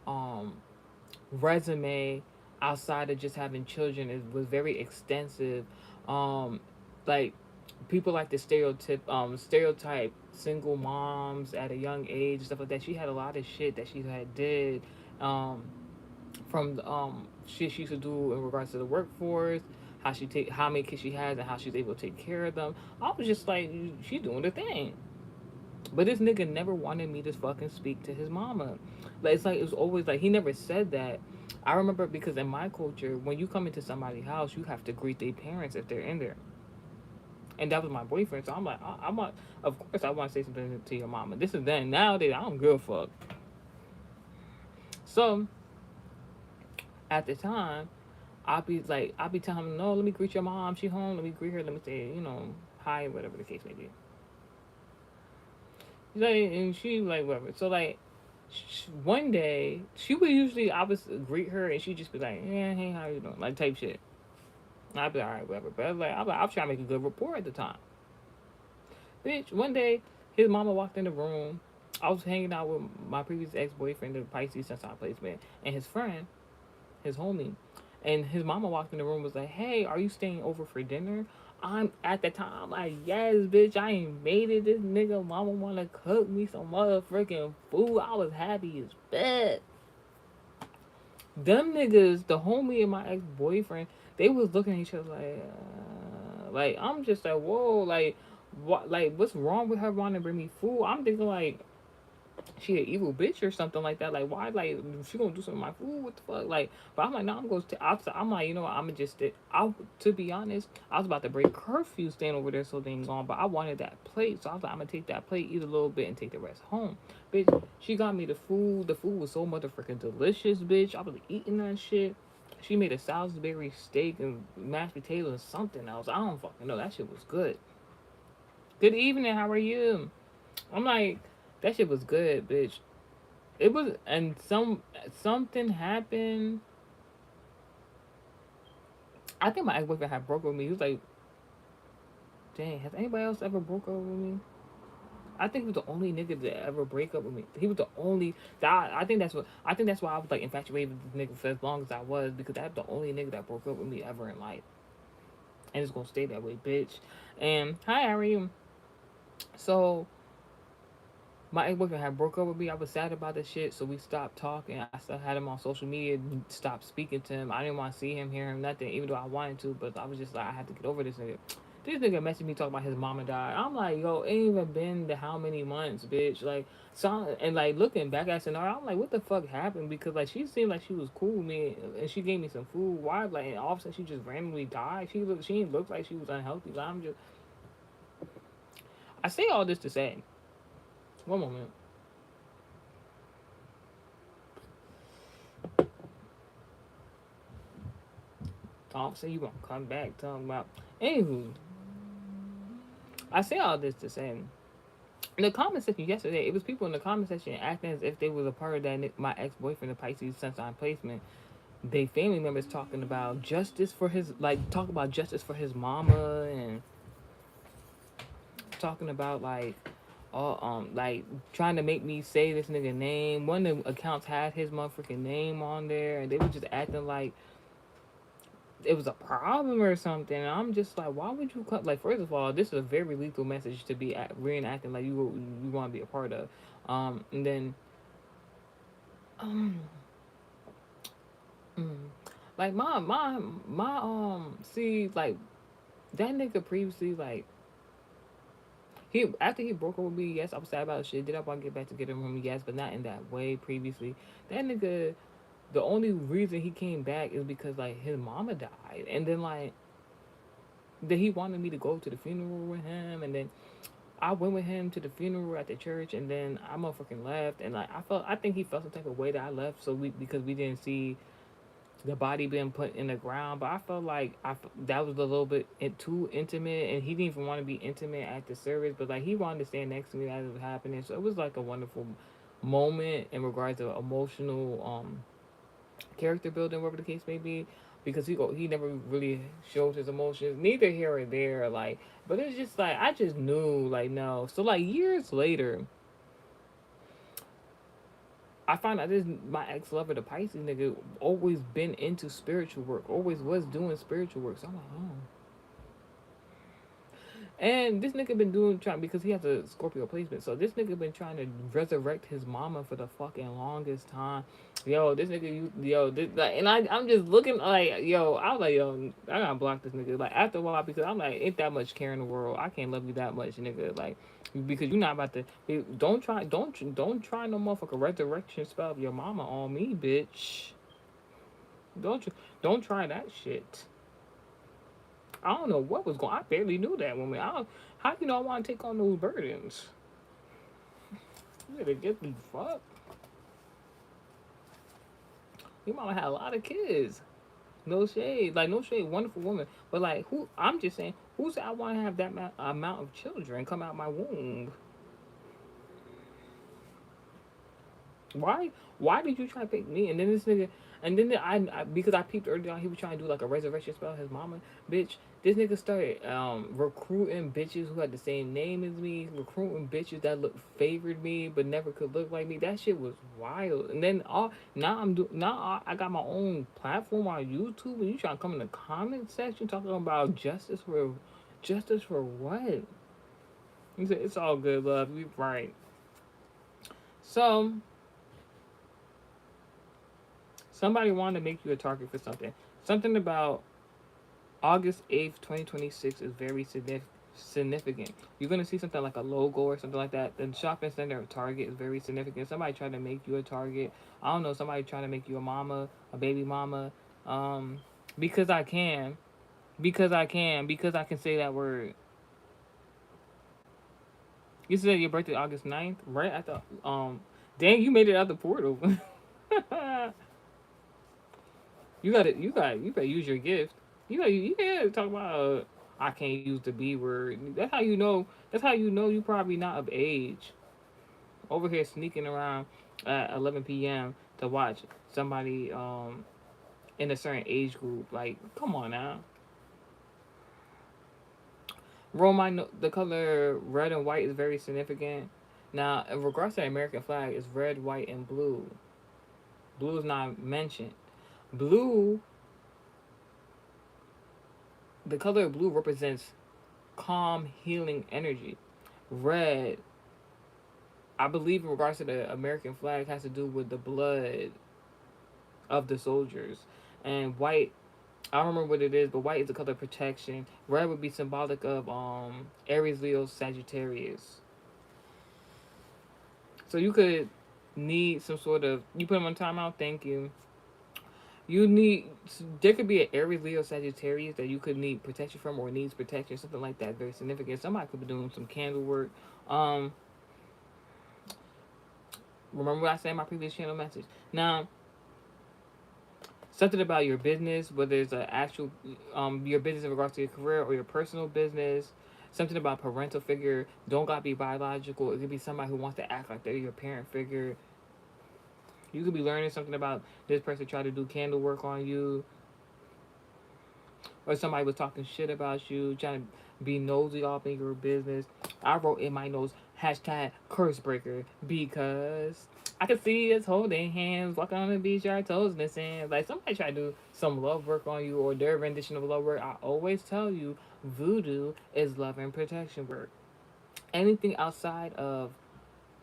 A: resume outside of just having children is was very extensive. Um, like people like the stereotype single moms at a young age, stuff like that. She had a lot of shit that she had did. Um, from shit she used to do in regards to the workforce, how many kids she has and how she's able to take care of them. I was just like, she doing the thing. But this nigga never wanted me to fucking speak to his mama. Like it's like it was always like he never said that. I remember because in my culture, when you come into somebody's house, you have to greet their parents if they're in there. And that was my boyfriend, so I'm like, I want, of course, I want to say something to your mama. This is then. Nowadays, I don't give a fuck. So at the time, I'll be telling him, no, let me greet your mom. She home. Let me greet her. Let me say, hi, whatever the case may be. Like, and she like whatever. So like, one day she would usually I would greet her and she'd just be like, yeah, hey, how you doing? Like type shit. And I'd be like, all right, whatever. But I'm trying to make a good rapport at the time. Bitch, one day his mama walked in the room. I was hanging out with my previous ex boyfriend, the Pisces Sunshine Placement, and his friend, his homie. And his mama walked in the room and was like, hey, are you staying over for dinner? I'm at the time like, yes, bitch, I ain't made it. This nigga mama wanna cook me some motherfucking food. I was happy as bad. Them niggas, the homie and my ex boyfriend, they was looking at each other like I'm just like, whoa, like what, like what's wrong with her wanting to bring me food? I'm thinking like she an evil bitch or something like that. Like why? Like she gonna do something with my food? What the fuck? Like, but I'm like, no, I'm going to. I'm like, you know what? I'm just. I To be honest, I was about to break curfew staying over there so dang long, but I wanted that plate, so I was like, I'm gonna take that plate, eat a little bit, and take the rest home. Bitch, she got me the food. The food was so motherfucking delicious, bitch. I was eating that shit. She made a Salisbury steak and mashed potatoes and something else. I don't fucking know. That shit was good. Good evening. How are you? I'm like, that shit was good, bitch. It was, and something happened. I think my ex boyfriend had broke up with me. He was like, "Dang, has anybody else ever broke up with me?" I think he was the only nigga to ever break up with me. He was the only. I think that's what. I think that's why I was like infatuated with this nigga for as long as I was because that's the only nigga that broke up with me ever in life, and it's gonna stay that way, bitch. And hi, how are you? So my ex boyfriend had broke up with me. I was sad about this shit, so we stopped talking. I still had him on social media, stopped speaking to him. I didn't want to see him, hear him, nothing, even though I wanted to. But I was just like, I had to get over this nigga. This nigga messaged me talking about his mama died. I'm like, yo, it ain't even been the how many months, bitch. Like, so and like looking back at scenario, I'm like, what the fuck happened? Because like she seemed like she was cool with me, and she gave me some food. Why? Like, and all of a sudden she just randomly died. She didn't look like she was unhealthy. Like, I say all this to say, one moment. Tom say you gonna come back talking about. Anywho, I say all this to say, in the comment section yesterday, it was people in the comment section acting as if they was a part of that my ex boyfriend, the Pisces Sunshine Placement. They family members talking about justice for his talking about justice for his mama and talking about all trying to make me say this nigga name. One of the accounts had his motherfucking name on there, and they were just acting like it was a problem or something. And I'm just like, why would you cut? Like, first of all, this is a very lethal message to be reenacting like you want to be a part of. And then, um, mm, like see, like that nigga previously, like he after he broke up with me, yes, I was sad about shit. Did I want to get back together with him? Yes, but not in that way. Previously, that nigga, the only reason he came back is because like his mama died, and then like that he wanted me to go to the funeral with him, and then I went with him to the funeral at the church, and then I motherfucking left, and like I think he felt some type of way that I left, so because we didn't see the body being put in the ground, but I felt like that was a little bit too intimate, and he didn't even want to be intimate at the service, but like he wanted to stand next to me as it was happening, so it was like a wonderful moment in regards to emotional character building, whatever the case may be, because he never really showed his emotions, neither here or there. Like, but it's just like I just knew like no. So like years later, I found out this my ex lover, the Pisces nigga, always been into spiritual work, always was doing spiritual work. So I'm like, oh. And this nigga been doing trying because he has a Scorpio placement. So this nigga been trying to resurrect his mama for the fucking longest time. Yo, this nigga, this, like, and I'm just looking like, yo, I was like, yo, I gotta block this nigga. Like after a while, because I'm like, ain't that much care in the world. I can't love you that much, nigga. Like, because you're not about to. Don't try no motherfucker resurrection spell of your mama on me, bitch. Don't you, don't try that shit. I don't know what was going. I barely knew that woman. I don't. How you know I want to take on those burdens? You better get the fuck. Your mama had a lot of kids. No shade, like no shade, wonderful woman. But like, who? I'm just saying, who said I want to have that amount of children come out my womb? Why? Why did you try to pick me? And then this nigga, and then I because I peeped early on, he was trying to do like a resurrection spell. His mama, bitch. This nigga started recruiting bitches who had the same name as me, recruiting bitches that looked favored me but never could look like me. That shit was wild. And then all now I got my own platform on YouTube, and you trying to come in the comment section talking about justice for what? He said it's all good, love. We right. So somebody wanted to make you a target for something. Something about August 8th, 2026 is very significant. You're going to see something like a logo or something like that. The shopping center of Target is very significant. Somebody trying to make you a target. I don't know, somebody trying to make you a mama, a baby mama. Um, because I can. Because I can say that word. You said your birthday August 9th, right? I thought, dang, you made it out the portal. You gotta use your gift. You gotta talk about. I can't use the B word. That's how you know. That's how you know you probably not of age. Over here sneaking around at 11 p.m. to watch somebody in a certain age group. Like, come on now. Rome, the color red and white is very significant. Now, in regards to the American flag, it's red, white, and blue. Blue is not mentioned. Blue, the color of blue represents calm, healing energy. Red, I believe, in regards to the American flag, has to do with the blood of the soldiers. And white, I don't remember what it is, but white is the color of protection. Red would be symbolic of Aries, Leo, Sagittarius. So you could need some sort of. You put them on timeout. Thank you. You need. There could be an Aries, Leo, Sagittarius that you could need protection from, or needs protection, something like that. Very significant. Somebody could be doing some candle work. Um, Remember what I said in my previous channel message. Now, something about your business, whether it's an actual your business in regards to your career or your personal business. Something about parental figure. Don't gotta be biological. It could be somebody who wants to act like they're your parent figure. You could be learning something about this person trying to do candle work on you, or somebody was talking shit about you, trying to be nosy off in your business. I wrote in my notes hashtag curse breaker because I could see us holding hands, walking on the beach, our toes in the sand. Like somebody try to do some love work on you or their rendition of love work. I always tell you, voodoo is love and protection work. Anything outside of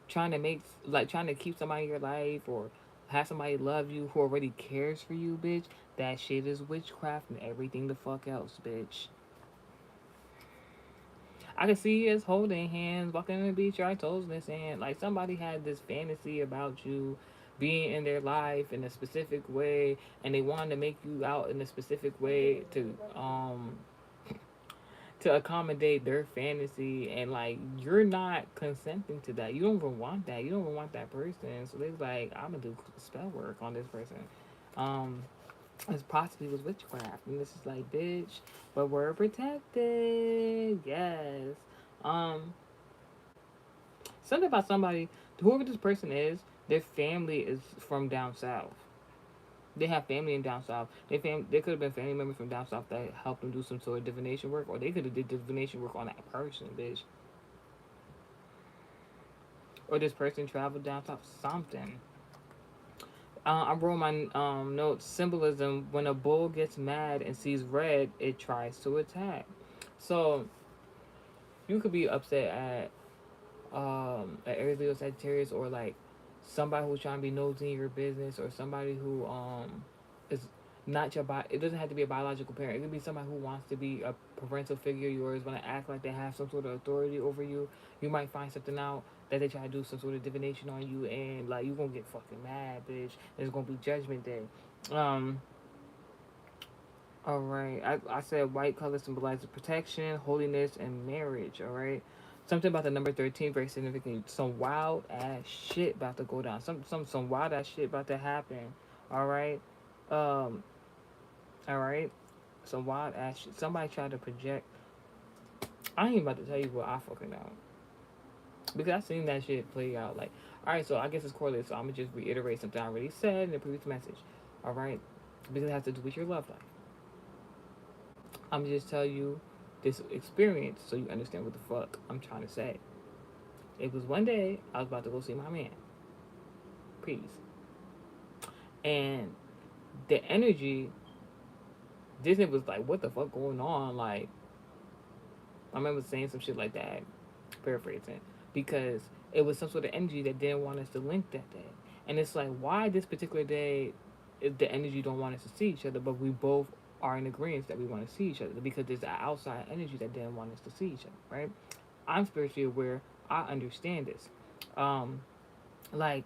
A: trying to keep somebody in your life or have somebody love you who already cares for you, bitch, that shit is witchcraft and everything the fuck else, bitch. I can see us holding hands, walking on the beach, our toes in the sand. Like somebody had this fantasy about you being in their life in a specific way, and they wanted to make you out in a specific way to accommodate their fantasy, and like you're not consenting to that. You don't even want that. You don't even want that person. So they're like, I'm gonna do spell work on this person. Um, this possibly was witchcraft, and this is like, bitch, but we're protected. Yes. Um, Something about somebody, whoever this person is, their family is from down south. They have family in down south. They could have been family members from down south that helped them do some sort of divination work, or they could have did divination work on that person, bitch. Or this person traveled down south, something. I wrote my notes. Symbolism: when a bull gets mad and sees red, it tries to attack. So you could be upset at Aries, Leo, Sagittarius, or like somebody who's trying to be nosy in your business, or somebody who is not your it doesn't have to be a biological parent. It could be somebody who wants to be a parental figure of yours, want to act like they have some sort of authority over you. You might find something out that they try to do some sort of divination on you, and like you gonna get fucking mad, bitch. There's gonna be judgment day. Um, all right. I said white color symbolizes protection, holiness, and marriage. All right. Something about the number 13 very significant. Some wild ass shit about to go down. Some wild ass shit about to happen. All right. Um. All right. Some wild ass shit. Somebody tried to project. I ain't about to tell you what I fucking know because I seen that shit play out. Like, all right. So I guess it's correlated. So I'm gonna just reiterate something I already said in the previous message. All right. Because it has to do with your love life. I'm gonna just tell you this experience so you understand what the fuck I'm trying to say. It was one day I was about to go see my man, peace, and the energy. Disney was like, "What the fuck going on?" Like, I remember saying some shit like that, paraphrasing, because it was some sort of energy that didn't want us to link that day. And it's like, why this particular day, if the energy don't want us to see each other, but we both are in agreement that we want to see each other because there's an outside energy that didn't want us to see each other, right? I'm spiritually aware. I understand this. Um, like,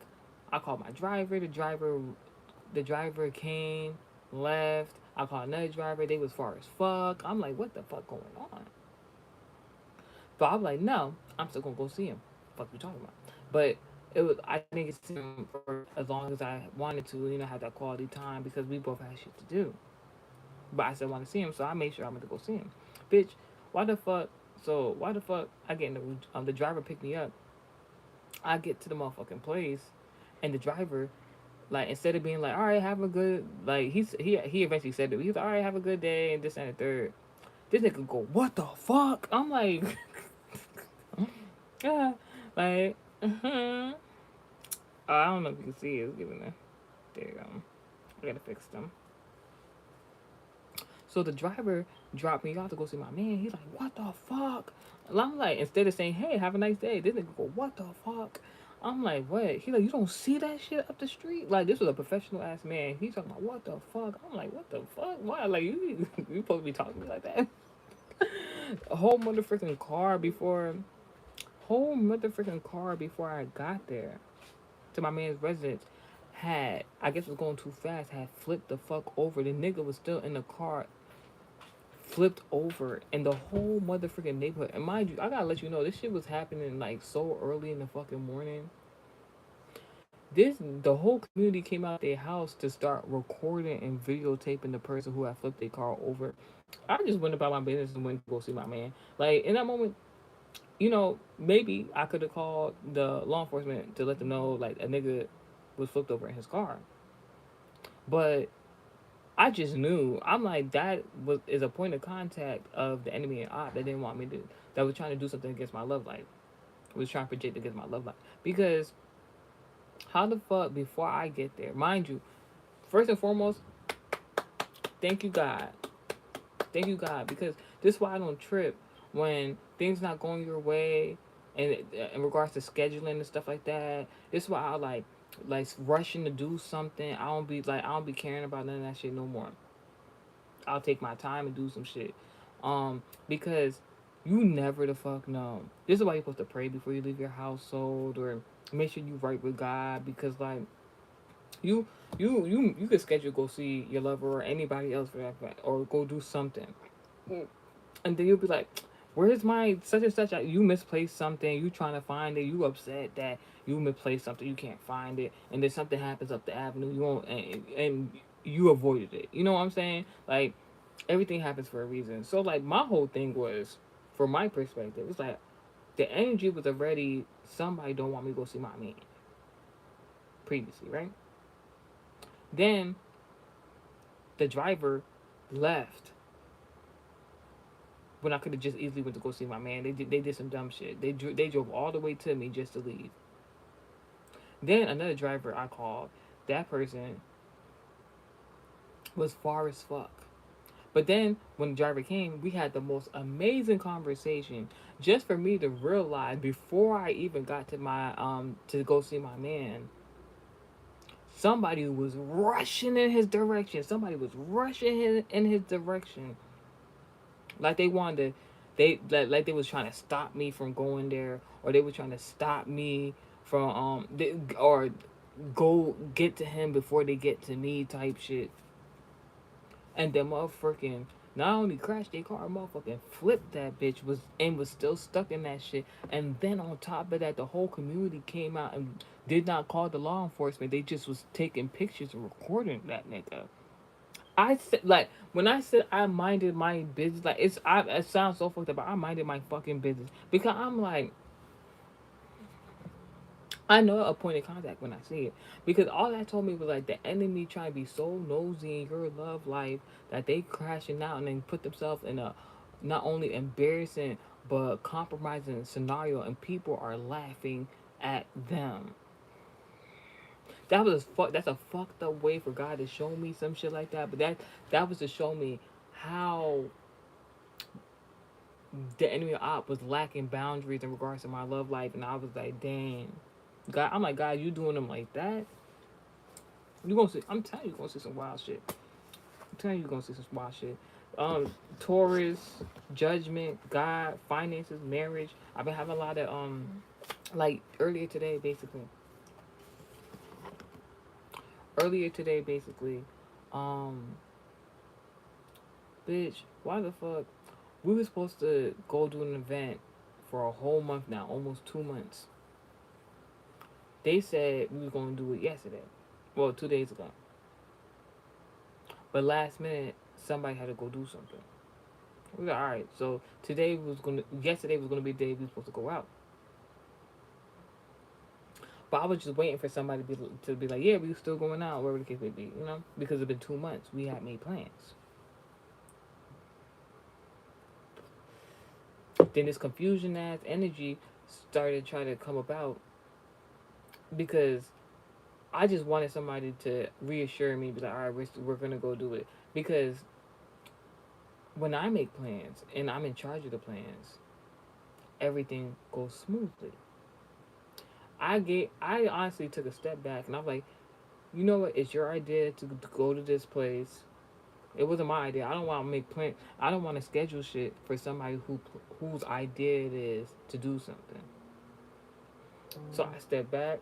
A: I called my driver. The driver came, left. I called another driver. They was far as fuck. I'm like, what the fuck going on? But I'm like, no, I'm still gonna go see him. Fuck you talking about? But it was I didn't get to see him for as long as I wanted to, have that quality time because we both had shit to do. But I still want to see him, so I made sure I went to go see him. Bitch, why the fuck? So why the fuck? I get in the driver picked me up. I get to the motherfucking place, and the driver, like, instead of being like, all right, have a good, like, he eventually said it. He was like, all right, have a good day, and this and the third. This nigga go, what the fuck? I'm like, yeah, like, I don't know if you can see it. It's giving a, there you go. I gotta fix them. So the driver dropped me off to go see my man. He's like, what the fuck? And I'm like, instead of saying, hey, have a nice day, this nigga go, what the fuck? I'm like, what? He like, you don't see that shit up the street? Like, this was a professional ass man. He's talking about, what the fuck? I'm like, what the fuck? Why? Like, you supposed to be talking to me like that? A whole motherfucking car before I got there to my man's residence had, I guess was going too fast, had flipped the fuck over. The nigga was still in the car, flipped over, and the whole motherfucking neighborhood. And mind you, I gotta let you know, this shit was happening like so early in the fucking morning. The whole community came out their house to start recording and videotaping the person who had flipped their car over. I just went about my business and went to go see my man. Like in that moment, maybe I could have called the law enforcement to let them know like a nigga was flipped over in his car. But I just knew. I'm like, that is a point of contact of the enemy and op that didn't want me to, that was trying to do something against my love life. Was trying to project against my love life. Because how the fuck before I get there, mind you, first and foremost, thank you God. Thank you God. Because this is why I don't trip when things not going your way and in regards to scheduling and stuff like that. This is why I like rushing to do something. I don't be caring about none of that shit no more. I'll take my time and do some shit. Because you never the fuck know. This is why you're supposed to pray before you leave your household, or make sure you right with God, because like you you could schedule go see your lover or anybody else for that fact, or go do something. And then you'll be like, where's my such and such? You misplaced something. You trying to find it. You upset that you misplaced something. You can't find it. And then something happens up the avenue. You won't, and you avoided it. You know what I'm saying? Like, everything happens for a reason. So, like, my whole thing was, from my perspective, it's like, the energy was already, somebody don't want me to go see my man previously, right? Then The driver left when I could have just easily went to go see my man. They did some dumb shit. They drove all the way to me just to leave. Then another driver I called, that person was far as fuck. But then when the driver came, we had the most amazing conversation. Just for me to realize before I even got to my to go see my man, somebody was rushing in his direction. Somebody was rushing in his direction, like they wanted to, like they was trying to stop me from going there, or they were trying to stop me from or go get to him before they get to me type shit. And the motherfucking not only crashed their car, motherfucking flipped that bitch was still stuck in that shit. And then on top of that, the whole community came out and did not call the law enforcement. They just was taking pictures and recording that nigga. I said, like, when I said I minded my business, like it sounds so fucked up, but I minded my fucking business because I'm like, I know a point of contact when I see it. Because all that told me was like the enemy trying to be so nosy in your love life that they crashing out and then put themselves in a not only embarrassing but compromising scenario, and people are laughing at them. That's a fucked up way for God to show me some shit like that. But that was to show me how the enemy op was lacking boundaries in regards to my love life, and I was like, dang, God, I'm like, God, you doing them like that? You gonna see? I'm telling you, gonna see some wild shit. I'm telling you, gonna see some wild shit. Taurus, judgment, God, finances, marriage. I've been having a lot of like earlier today, basically, um, bitch, why the fuck? We were supposed to go do an event for a whole month now, almost 2 months. They said we were gonna do it yesterday, well, 2 days ago. But last minute, somebody had to go do something. We were like, all right. So yesterday was gonna be the day we were supposed to go out. But I was just waiting for somebody to be like, yeah, we were still going out, wherever the case may be, because it's been 2 months. We had made plans. Then this confusion ass energy started trying to come about because I just wanted somebody to reassure me, be like, all right, we're gonna go do it. Because when I make plans and I'm in charge of the plans, everything goes smoothly. I honestly took a step back and I was like, you know what? It's your idea to go to this place. It wasn't my idea. I don't want to make plan. I don't want to schedule shit for somebody whose idea it is to do something. So I stepped back.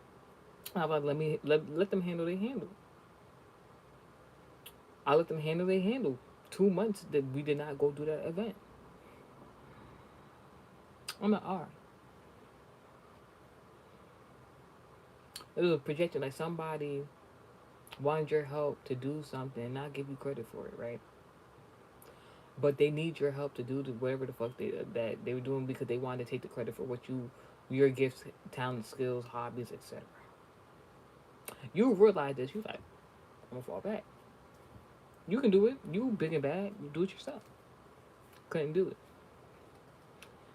A: I was like, let them handle their handle. I let them handle their handle. 2 months that we did not go do that event. I'm like, all right. It was a projection like somebody wanted your help to do something and not give you credit for it, right? But they need your help to do whatever the fuck that they were doing because they wanted to take the credit for your gifts, talents, skills, hobbies, etc. You realize this, you like, I'm gonna fall back. You can do it. You big and bad. You do it yourself. Couldn't do it.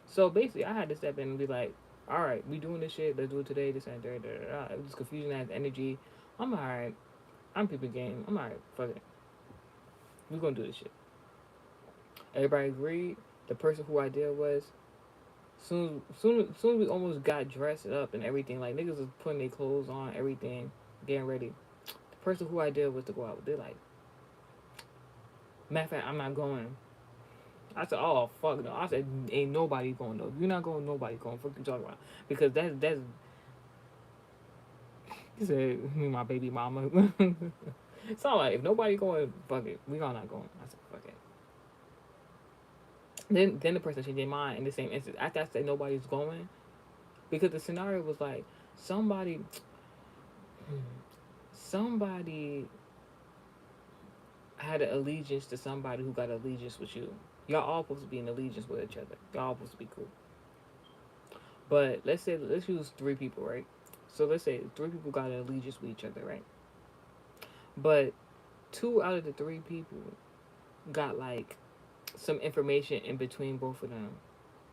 A: So basically, I had to step in and be like, all right, we doing this shit. Let's do it today. This and that. It was confusion as energy. I'm all right. I'm people game. I'm all right. Fuck it. We gonna do this shit. Everybody agreed. The person who I did was soon we almost got dressed up and everything. Like niggas was putting their clothes on, everything, getting ready. The person who I did was to go out. They're like, matter of fact, I'm not going. I said, oh fuck no. I said, ain't nobody going though. If you're not going, nobody going. Fuck you talking about? Because that's he said me my baby mama. So like if nobody going, fuck it. We all not going. I said, fuck it. Then the person changed their mind in the same instant. After I said nobody's going, because the scenario was like somebody somebody had an allegiance to somebody who got allegiance with you. Y'all all supposed to be in allegiance with each other. Y'all all supposed to be cool. But let's use 3 people, right? So let's say 3 people got an allegiance with each other, right? But 2 out of the 3 people got like some information in between both of them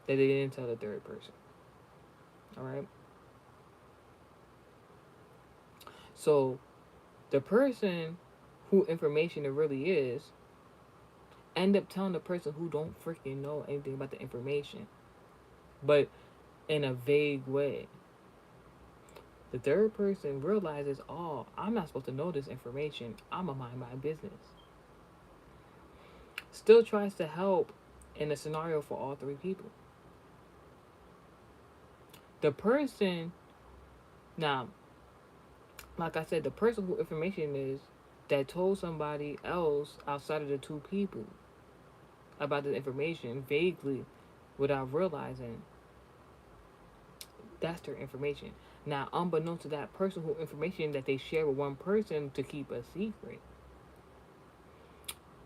A: that they didn't tell the third person. All right. So the person who information it really is end up telling the person who don't freaking know anything about the information, but in a vague way. The third person realizes, oh, I'm not supposed to know this information. I'ma mind my business. Still tries to help in a scenario for all 3 people. The person, now, like I said, the person who information is that told somebody else outside of the 2 people about the information vaguely without realizing that's their information. Now, unbeknownst to that person who information that they share with one person to keep a secret,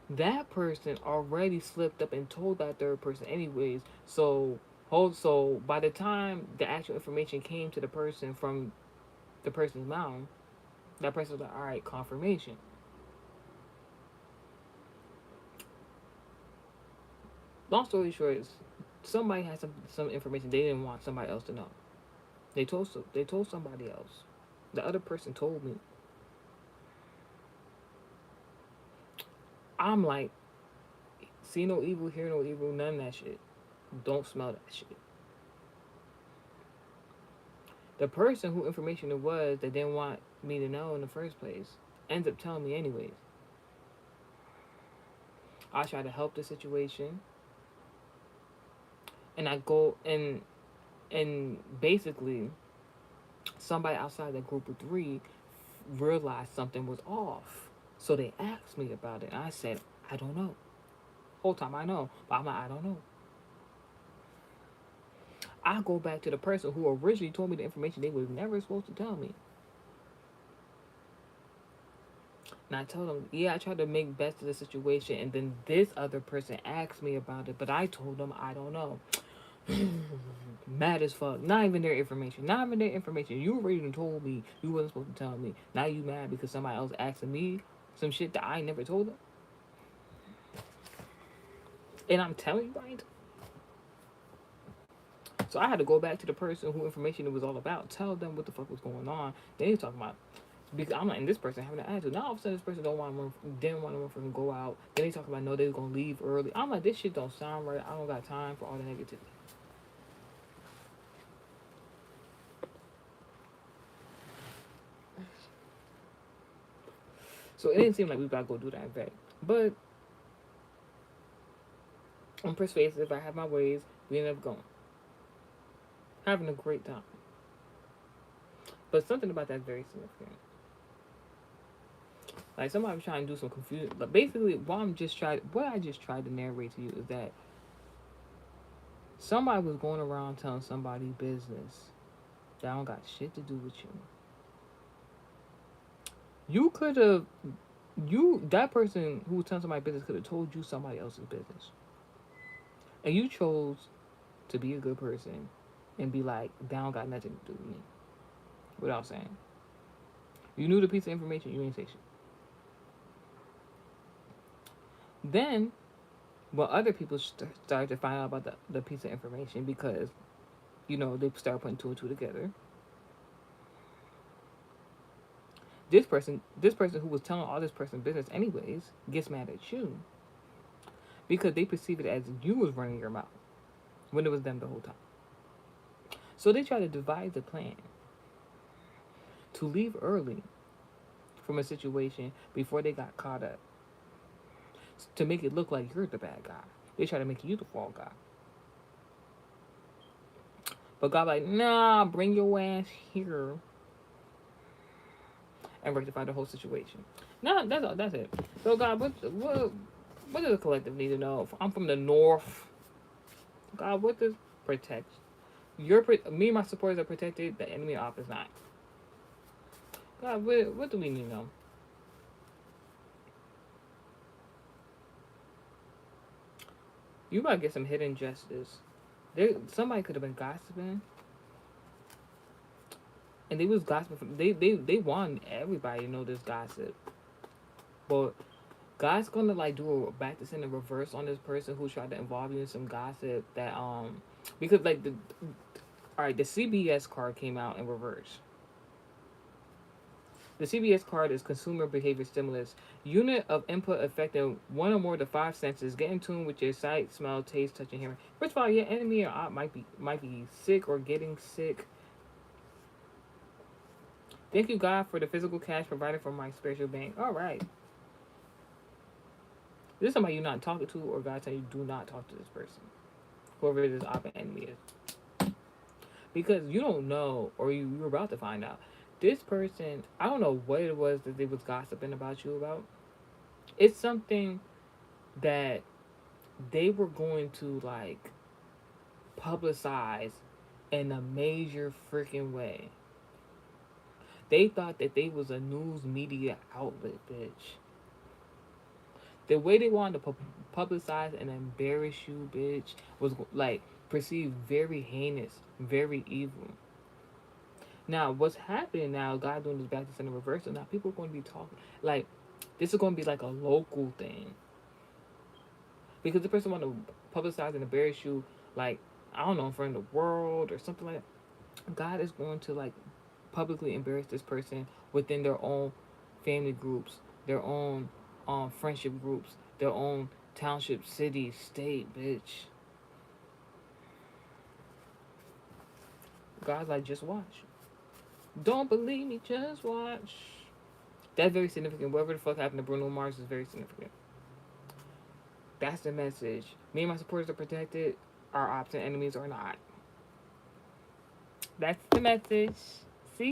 A: that person already slipped up and told that third person anyways. So by the time the actual information came to the person from the person's mouth, that person was like, all right, confirmation. Long story short is somebody had some information they didn't want somebody else to know. They told somebody else. The other person told me. I'm like, see no evil, hear no evil, none of that shit. Don't smell that shit. The person who information it was that didn't want me to know in the first place ends up telling me anyways. I try to help the situation, and I go and basically somebody outside that group of 3 realized something was off. So they asked me about it. And I said, I don't know. Whole time I know, but I'm like, I don't know. I go back to the person who originally told me the information they was never supposed to tell me. And I told them, yeah, I tried to make best of the situation. And then this other person asked me about it, but I told them I don't know. Mad as fuck. Not even their information. Not even their information. You already told me you wasn't supposed to tell me. Now you mad because somebody else asking me some shit that I never told them. And I'm telling you right. So I had to go back to the person who information it was all about, tell them what the fuck was going on. Then they talking about, because I'm not in this person having an attitude. Now all of a sudden this person didn't want to from go out. Then they talk about no, they was gonna leave early. I'm like, this shit don't sound right. I don't got time for all the negativity. So it didn't seem like we gotta go do that vet. But I'm persuasive. I have my ways. We ended up going, having a great time. But something about that very significant. Like somebody was trying to do some confusion. But basically, what I just tried to narrate to you is that somebody was going around telling somebody business that don't got shit to do with you. You could have, that person who was telling somebody business could have told you somebody else's business, and you chose to be a good person and be like, that don't got nothing to do with me. Without saying, you knew the piece of information, you ain't say shit. Then, when other people started to find out about the piece of information because, they start putting 2 and 2 together. This person who was telling all this person business anyways gets mad at you because they perceive it as you was running your mouth when it was them the whole time. So they try to devise a plan to leave early from a situation before they got caught up, to make it look like you're the bad guy. They try to make you the fall guy. But God like, nah, bring your ass here and rectify the whole situation. Nah, that's all. That's it. So God, what does the collective need to know? I'm from the north. God, what does protect? Me and my supporters are protected. The enemy op is not. God, what do we need to know? You might get some hidden justice. Somebody could have been gossiping, and they was gossiping. They want everybody to know this gossip, But God's gonna like do a back to send a reverse on this person who tried to involve you in some gossip that because like the all right, the CBS card came out in reverse. The CBS card is consumer behavior stimulus. Unit of input affecting one or more of the five senses. Get in tune with your sight, smell, taste, touch, and hearing. First of all, your enemy or op might be sick or getting sick. Thank you, God, for the physical cash provided from my spiritual bank. All right. This is somebody you're not talking to, or God telling you do not talk to this person, whoever this op enemy is, because you don't know, or you're about to find out. This person, I don't know what it was that they was gossiping about you about. It's something that they were going to like publicize in a major freaking way. They thought that they was a news media outlet, bitch. The way they wanted to publicize and embarrass you, bitch, was like perceived very heinous, very evil. Now, what's happening now? God doing this back to center reversal. Now, people are going to be talking like this is going to be like a local thing because the person want to publicize and embarrass you, like I don't know, in front of the world or something like that. God is going to like publicly embarrass this person within their own family groups, their own friendship groups, their own township, city, state, bitch. God's like, just watch. Don't believe me, just watch. That's very significant. Whatever the fuck happened to Bruno Mars is very significant. That's the message. Me and my supporters are protected. Our ops and enemies are not. That's the message.